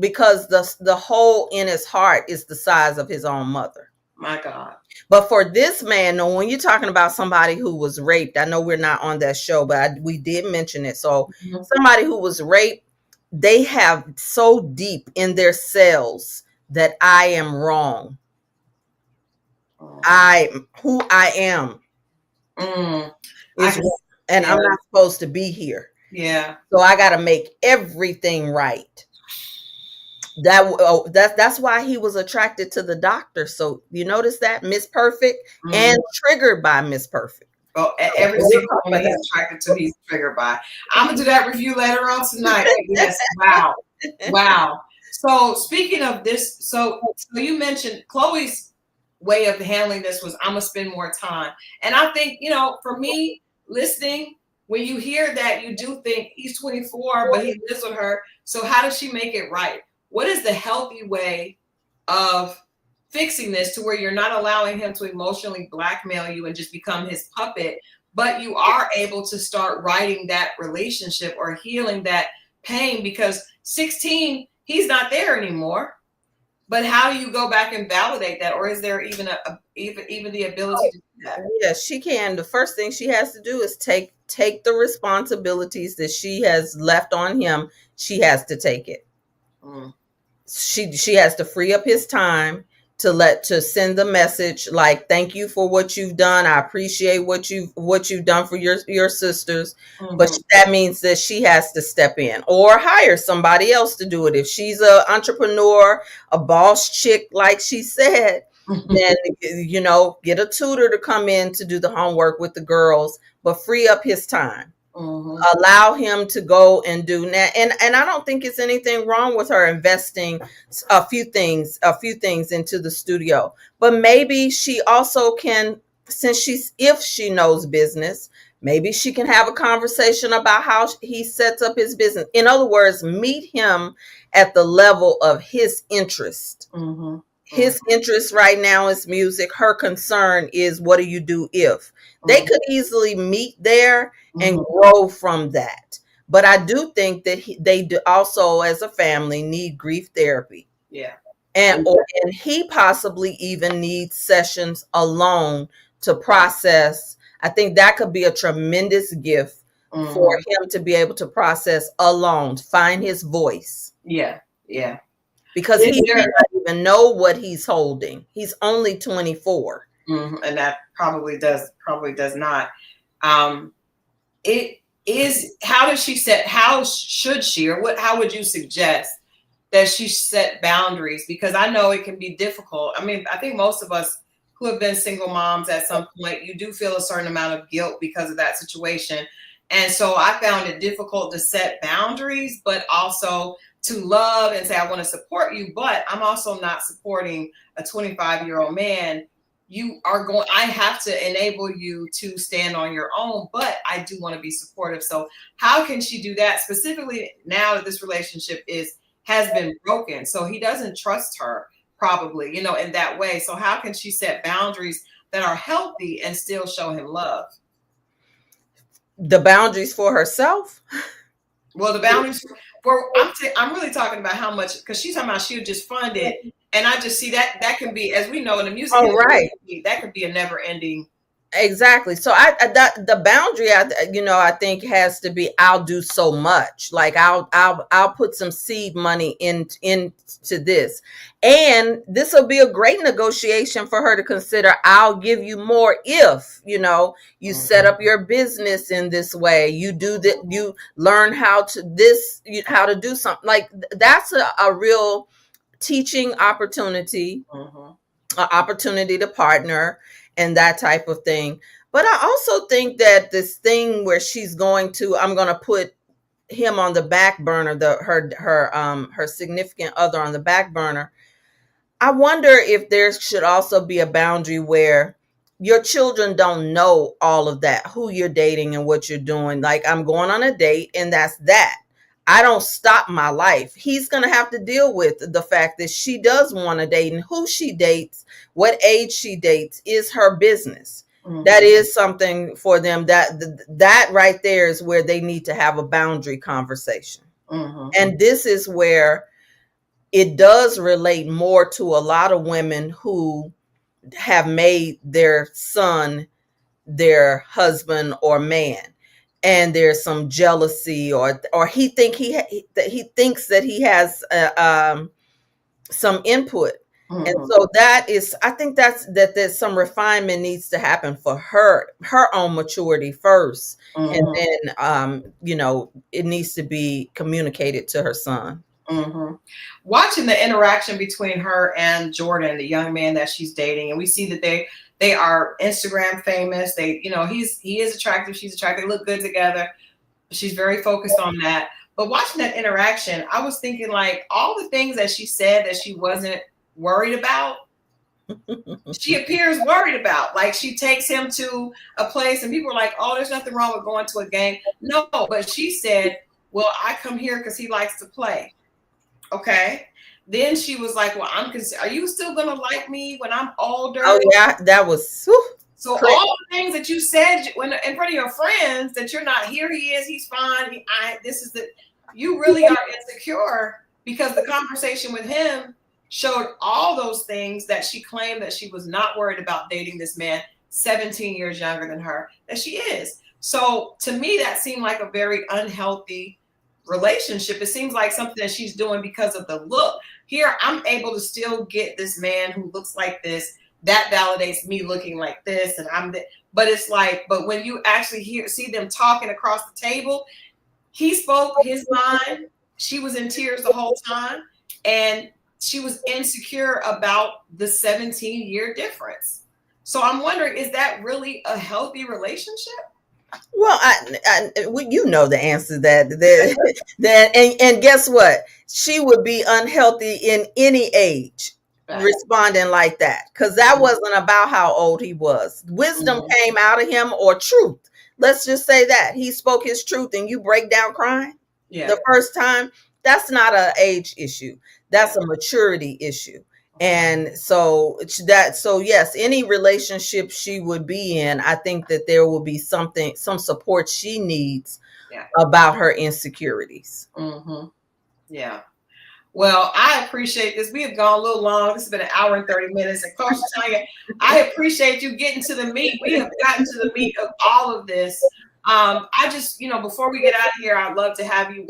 Because the hole in his heart is the size of his own mother. My God. But for this man, no, when you're talking about somebody who was raped, I know we're not on that show, but we did mention it. So somebody who was raped, they have so deep in their cells that I am wrong. Who I am. And I'm not supposed to be here. Yeah. So I got to make everything right. That's why he was attracted to the doctor. So you notice that Miss Perfect and triggered by Miss Perfect. Oh, every single woman he's attracted to, he's triggered by. I'm gonna do that review later on tonight. Yes. Wow. So speaking of this, so you mentioned Chloe's way of handling this was, I'm gonna spend more time. And I think, for me, listening, when you hear that, you do think he's 24, but he lives with her. So how does she make it right? What is the healthy way of fixing this to where you're not allowing him to emotionally blackmail you and just become his puppet, but you are able to start writing that relationship or healing that pain? Because 16, he's not there anymore. But how do you go back and validate that? Or is there even even the ability to do that? Yes, she can. The first thing she has to do is take the responsibilities that she has left on him. She has to take it. She has to free up his time to send the message like, thank you for what you've done. I appreciate what you've done for your sisters. But that means that she has to step in or hire somebody else to do it. If she's an entrepreneur, a boss chick, like she said, then get a tutor to come in to do the homework with the girls, but free up his time. Allow him to go and do that. And I don't think it's anything wrong with her investing a few things into the studio. But maybe she also can, if she knows business, maybe she can have a conversation about how he sets up his business. In other words, meet him at the level of his interest. His interest right now is music. Her concern is, what do you do if? They could easily meet there and grow from that. But I do think that they do also, as a family, need grief therapy. Yeah. And he possibly even needs sessions alone to process. I think that could be a tremendous gift for Mhm. him to be able to process alone, find his voice. Yeah. Yeah. Because Is he may there not even know what he's holding. He's only 24. and that probably does not. Um, it is how does she set how should she or what how would you suggest that she set boundaries? Because I know it can be difficult. I mean, I think most of us who have been single moms at some point, you do feel a certain amount of guilt because of that situation. And so I found it difficult to set boundaries, but also to love and say, I want to support you, but I'm also not supporting a 25-year-old man. I have to enable you to stand on your own, but I do want to be supportive. So how can she do that specifically now that this relationship has been broken? So he doesn't trust her probably, in that way. So how can she set boundaries that are healthy and still show him love? The boundaries for herself. Well, the boundaries for I'm really talking about how much, because she's talking about she would just fund it, and I just see that can be, as we know in the music Oh, industry, right. that could be a never ending. Exactly. So that the boundary, I think has to be, I'll do so much. Like I'll put some seed money into this, and this will be a great negotiation for her to consider. I'll give you more if you set up your business in this way. You do that. You learn how to do something like that's a real teaching opportunity, Mhm. an opportunity to partner and that type of thing. But I also think that this thing where I'm going to put him on the back burner, her significant other on the back burner. I wonder if there should also be a boundary where your children don't know all of that, who you're dating and what you're doing. Like, I'm going on a date and that's that. I don't stop my life. He's going to have to deal with the fact that she does want to date, and who she dates, what age she dates is her business. Mhm. That is something for them that right there is where they need to have a boundary conversation. Mhm. And this is where it does relate more to a lot of women who have made their son their husband or man, and there's some jealousy, or he thinks that he has some input. And Mhm. so I think that there's some refinement needs to happen for her own maturity first, and Mhm. then it needs to be communicated to her son. Mhm. Watching the interaction between her and Jordan, the young man that she's dating, and we see that they are Instagram famous. He is attractive, she's attractive, they look good together. She's very focused on that. But watching that interaction, I was thinking, like, all the things that she said that she wasn't worried about, she appears worried about. Like, she takes him to a place and people are like, oh, there's nothing wrong with going to a game. No, but she said, well, I come here because he likes to play. Okay. Then she was like, well, are you still going to like me when I'm older? Oh yeah, that was So crazy. all the things that you said when in front of your friends, that you're not, here he is, he's fine. You really are insecure, because the conversation with him showed all those things that she claimed that she was not worried about dating this man 17 years younger than her, that she is. So to me, that seemed like a very unhealthy relationship. It seems like something that she's doing because of the look. Here, I'm able to still get this man who looks like this. That validates me looking like this, and but it's like, but when you actually see them talking across the table, he spoke his mind. She was in tears the whole time, and she was insecure about the 17-year difference. So I'm wondering, is that really a healthy relationship? Well, you know the answer to that and guess what? She would be unhealthy in any age Right. responding like that, because that wasn't about how old he was. Wisdom Mhm. came out of him, or truth. Let's just say that he spoke his truth, and you break down crying Yeah. the first time. That's not an age issue. That's a maturity issue. And so yes, any relationship she would be in, I think that there will be some support she needs Yeah. about her insecurities. Mm-hmm. Yeah. Well, I appreciate this. We have gone a little long. This has been an hour and 30 minutes. And Coach Tanya, I appreciate you getting to the meat. We have gotten to the meat of all of this. I just, before we get out of here, I'd love to have you.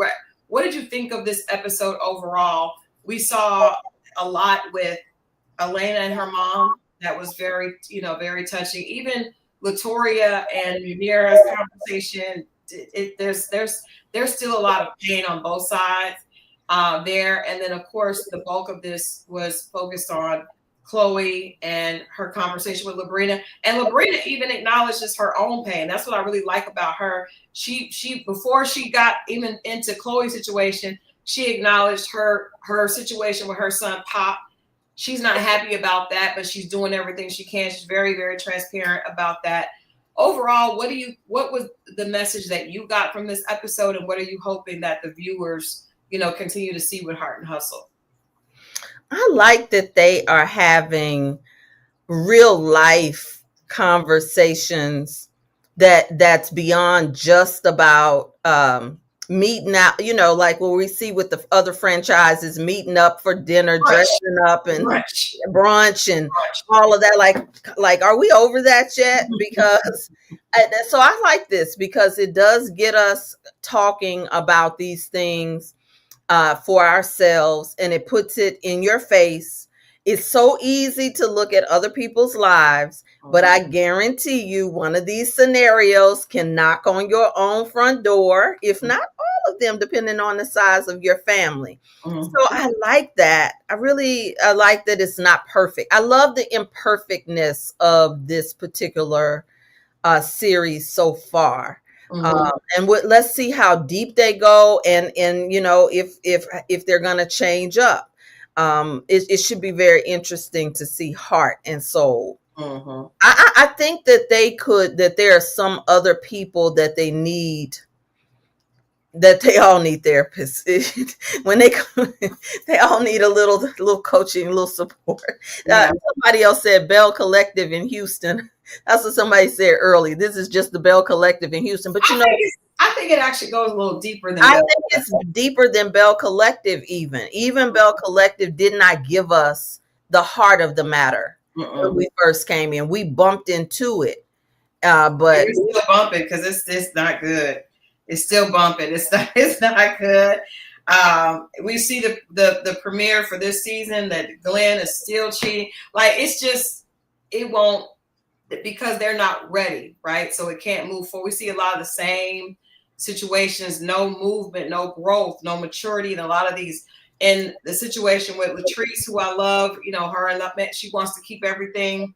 What did you think of this episode overall? We saw a lot with Elena and her mom. That was very, very touching. Even Latoria and Munira's conversation. There's still a lot of pain on both sides there. And then, of course, the bulk of this was focused on Chloe and her conversation with Labrina. And Labrina even acknowledges her own pain. That's what I really like about her. She before she got even into Chloe's situation, she acknowledged her situation with her son Pop. She's not happy about that, but she's doing everything she can. She's very, very transparent about that. Overall, what was the message that you got from this episode, and what are you hoping that the viewers, continue to see with Heart and Hustle? I like that they are having real life conversations that's beyond just about meeting out, like what we see with the other franchises, meeting up for dinner, dressing up and brunch and all of that. Like, are we over that yet? Because so I like this because it does get us talking about these things for ourselves, and it puts it in your face. It's so easy to look at other people's lives, but I guarantee you one of these scenarios can knock on your own front door, if not all of them, depending on the size of your family. So I like that. I like that it's not perfect. I love the imperfectness of this particular series so far. And let's see how deep they go, and if they're going to change up. It should be very interesting to see Heart and Soul. I think that there are some other people that they all need therapists. When they all need a little coaching, a little support. Somebody else said Bell Collective in Houston. That's what somebody said early. This is just the Bell Collective in Houston. But I think it actually goes a little deeper than I think it's deeper than Bell Collective even. Even Bell Collective did not give us the heart of the matter when we first came in. We bumped into it. But we're still bumping because it's not good. It's still bumping. It's not good. We see the premiere for this season that Glenn is still cheating. Like, it's just, it won't, because they're not ready, right? So it can't move forward. We see a lot of the same situations, no movement, no growth, no maturity in a lot of these. In the situation with Latrice, who I love, her and she wants to keep everything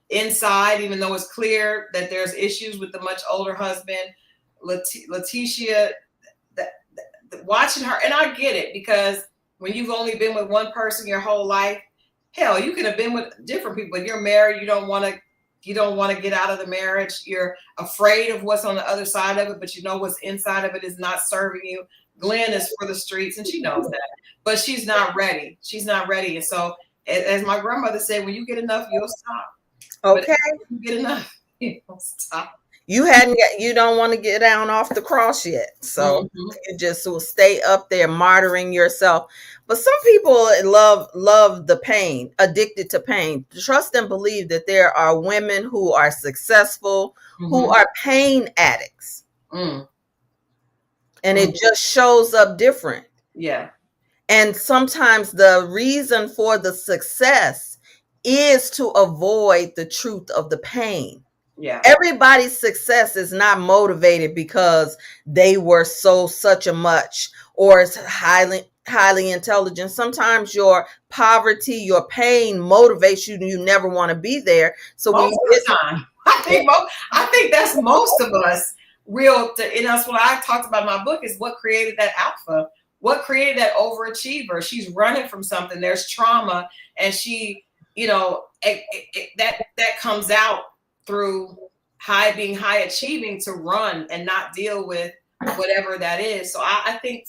inside, even though it's clear that there's issues with the much older husband. Letitia, watching her, and I get it, because when you've only been with one person your whole life, hell, you could have been with different people. If you're married, you don't want to get out of the marriage. You're afraid of what's on the other side of it, but what's inside of it is not serving you. Glenn is for the streets, and she knows that, but she's not ready. She's not ready. And so, as my grandmother said, when you get enough, you'll stop. Okay. But if you get enough, you'll stop. You don't want to get down off the cross yet. So you just will stay up there martyring yourself. But some people love the pain, addicted to pain. Trust and believe that there are women who are successful, who are pain addicts. And it just shows up different. Yeah. And sometimes the reason for the success is to avoid the truth of the pain. Yeah. Everybody's success is not motivated because they were such a much, or it's highly intelligent. Sometimes your poverty, your pain motivates you, and you never want to be there. So most of the time, I think that's most of us. And that's what I talked about in my book, is what created that alpha, what created that overachiever. She's running from something. There's trauma, and she, that comes out through being high achieving to run and not deal with whatever that is. So I think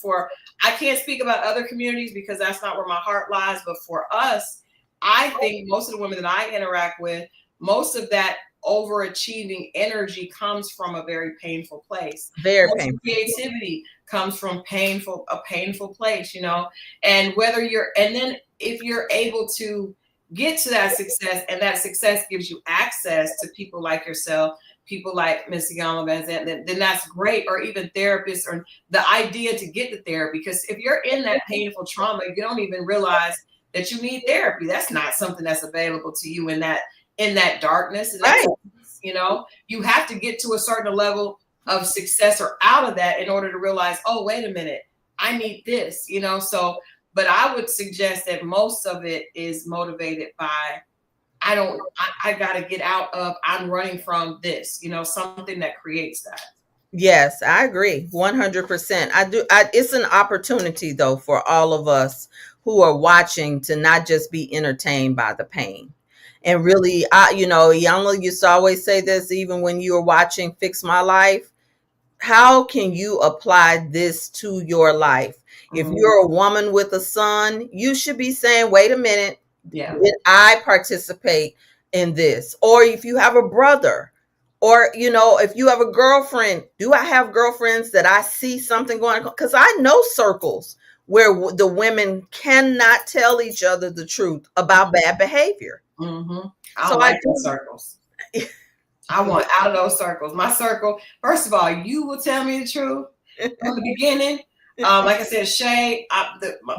I can't speak about other communities because that's not where my heart lies, but for us, I think most of the women that I interact with, most of that overachieving energy comes from a very painful place. Very painful. Creativity comes from a painful place, and then if you're able to get to that success, and that success gives you access to people like yourself, people like Miss Yama Van Zandt, then that's great, or even therapists, or the idea to get the therapy. Because if you're in that painful trauma, you don't even realize that you need therapy. That's not something that's available to you in that darkness. Right. You know, you have to get to a certain level of success or out of that in order to realize, oh, wait a minute, I need this, you know. So, but I would suggest that most of it is motivated by, I got to get out of, I'm running from this, you know, something that creates that. Yes, I agree 100%. I do. It's an opportunity, though, for all of us who are watching to not just be entertained by the pain. And really, Yama used to always say this, even when you were watching Fix My Life, how can you apply this to your life? If you're a woman with a son, you should be saying, wait a minute, did I participate in this? Or if you have a brother, or, if you have a girlfriend, do I have girlfriends that I see something going on? Because I know circles where the women cannot tell each other the truth about bad behavior. I like those circles. I want out of those circles. My circle, first of all, you will tell me the truth from the beginning. Like I said, Shay,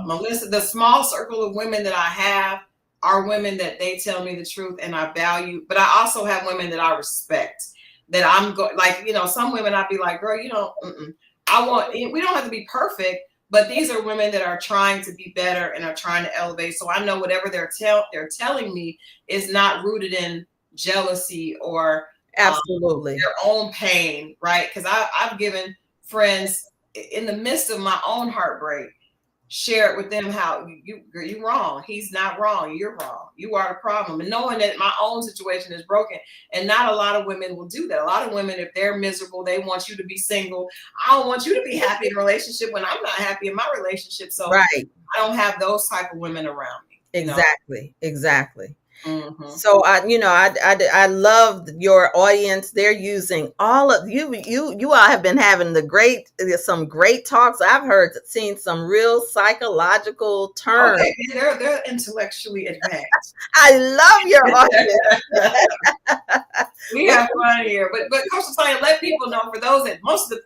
Melissa, the small circle of women that I have are women that they tell me the truth and I value. But I also have women that I respect. That I'm like, some women I'd be like, girl, we don't have to be perfect, but these are women that are trying to be better and are trying to elevate. So I know whatever they're telling me is not rooted in jealousy or absolutely their own pain, right? Because I've given friends in the midst of my own heartbreak, share it with them how you're wrong. He's not wrong. You're wrong. You are the problem. And knowing that my own situation is broken, and not a lot of women will do that. A lot of women, if they're miserable, they want you to be single. I don't want you to be happy in a relationship when I'm not happy in my relationship. So right. I don't have those type of women around me. Exactly. So I love your audience. They're using all of you all have been having some great talks. I've seen some real psychological terms. Okay, they're intellectually advanced. I love your audience. We have fun here, but Coach Latanya, let people know, for those that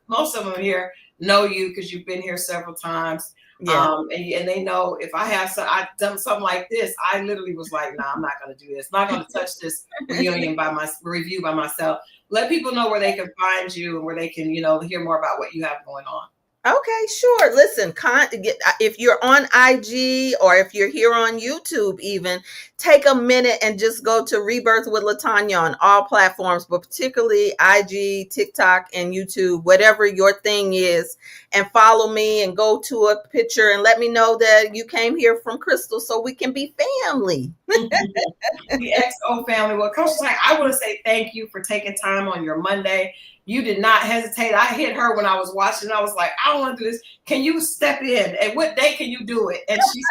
most of them here know you because you've been here several times. Yeah. And they know if I've done something like this, I literally was like, nah, I'm not going to do this. I'm not going to touch this review by myself. Let people know where they can find you and where they can, hear more about what you have going on. Okay, sure. Listen, if you're on IG or if you're here on YouTube, even take a minute and just go to Rebirth with Latanya on all platforms, but particularly IG, TikTok, and YouTube, whatever your thing is, and follow me and go to a picture and let me know that you came here from Christal so we can be family. The XO family. Well, Coach Latanya, I want to say thank you for taking time on your Monday. You did not hesitate. I hit her when I was watching. I was like, I don't want to do this. Can you step in? And what day can you do it? And she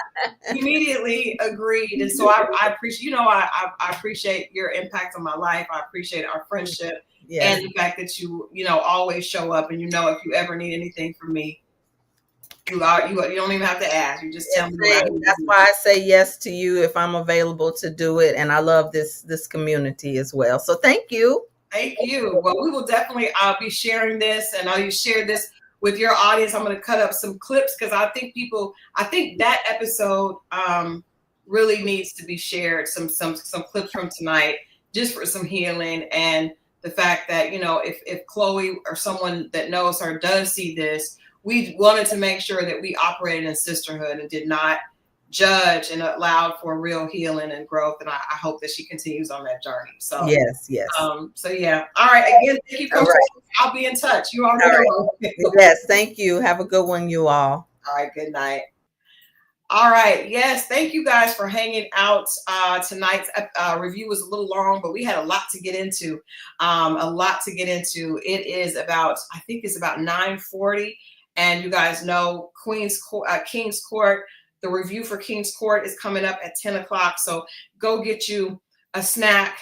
immediately agreed. And so I appreciate, I appreciate your impact on my life. I appreciate our friendship and the fact that you always show up. And if you ever need anything from me, you don't even have to ask. You just tell me. That's why I say yes to you if I'm available to do it. And I love this community as well. So thank you. Thank you. Well, we will definitely be sharing this, and you share this with your audience. I'm going to cut up some clips because I think that episode really needs to be shared. Some clips from tonight, just for some healing, and the fact that if Chloe or someone that knows her does see this, we wanted to make sure that we operated in sisterhood and did not judge and allowed for real healing and growth. And I hope that she continues on that journey. So yes. So yeah. All right. Again, thank you, Coach. Right. I'll be in touch. You already know. Yes. Thank you. Have a good one, you all. All right. Good night. All right. Yes. Thank you guys for hanging out. Tonight's review was a little long, but we had a lot to get into. It is about, I think it's about 9:40. And you guys know King's Court. The review for King's Court is coming up at 10 o'clock. So go get you a snack,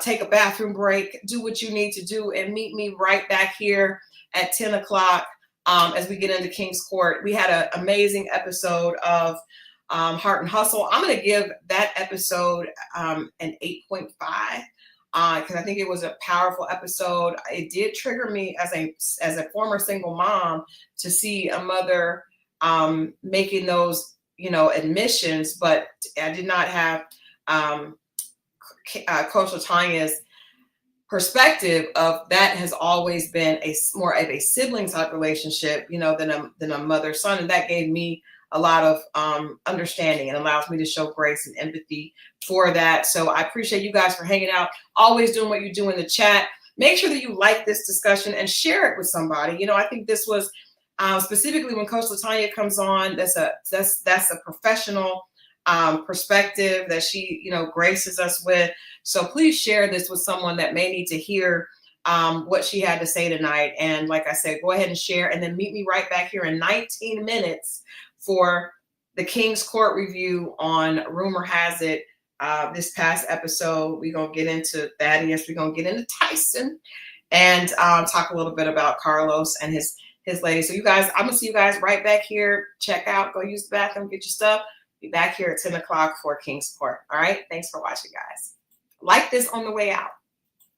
take a bathroom break, do what you need to do, and meet me right back here at 10 o'clock as we get into King's Court. We had an amazing episode of Heart and Hustle. I'm going to give that episode an 8.5. because I think it was a powerful episode. It did trigger me as a former single mom to see a mother making those, admissions, but I did not have Coach Latanya's perspective of that has always been more of a sibling type relationship, than a mother son, and that gave me a lot of understanding and allows me to show grace and empathy for that. So I appreciate you guys for hanging out, always doing what you do in the chat. Make sure that you like this discussion and share it with somebody. I think this was specifically when Coach Latanya comes on. That's a professional perspective that she graces us with. So please share this with someone that may need to hear what she had to say tonight. And like I said, go ahead and share, and then meet me right back here in 19 minutes for the King's Court review on Rumor Has It. This past episode, we're going to get into Thaddeus. We're going to get into Tyson and talk a little bit about Carlos and his lady. So you guys, I'm going to see you guys right back here. Check out, go use the bathroom, get your stuff. Be back here at 10 o'clock for King's Court. All right. Thanks for watching, guys. Like this on the way out.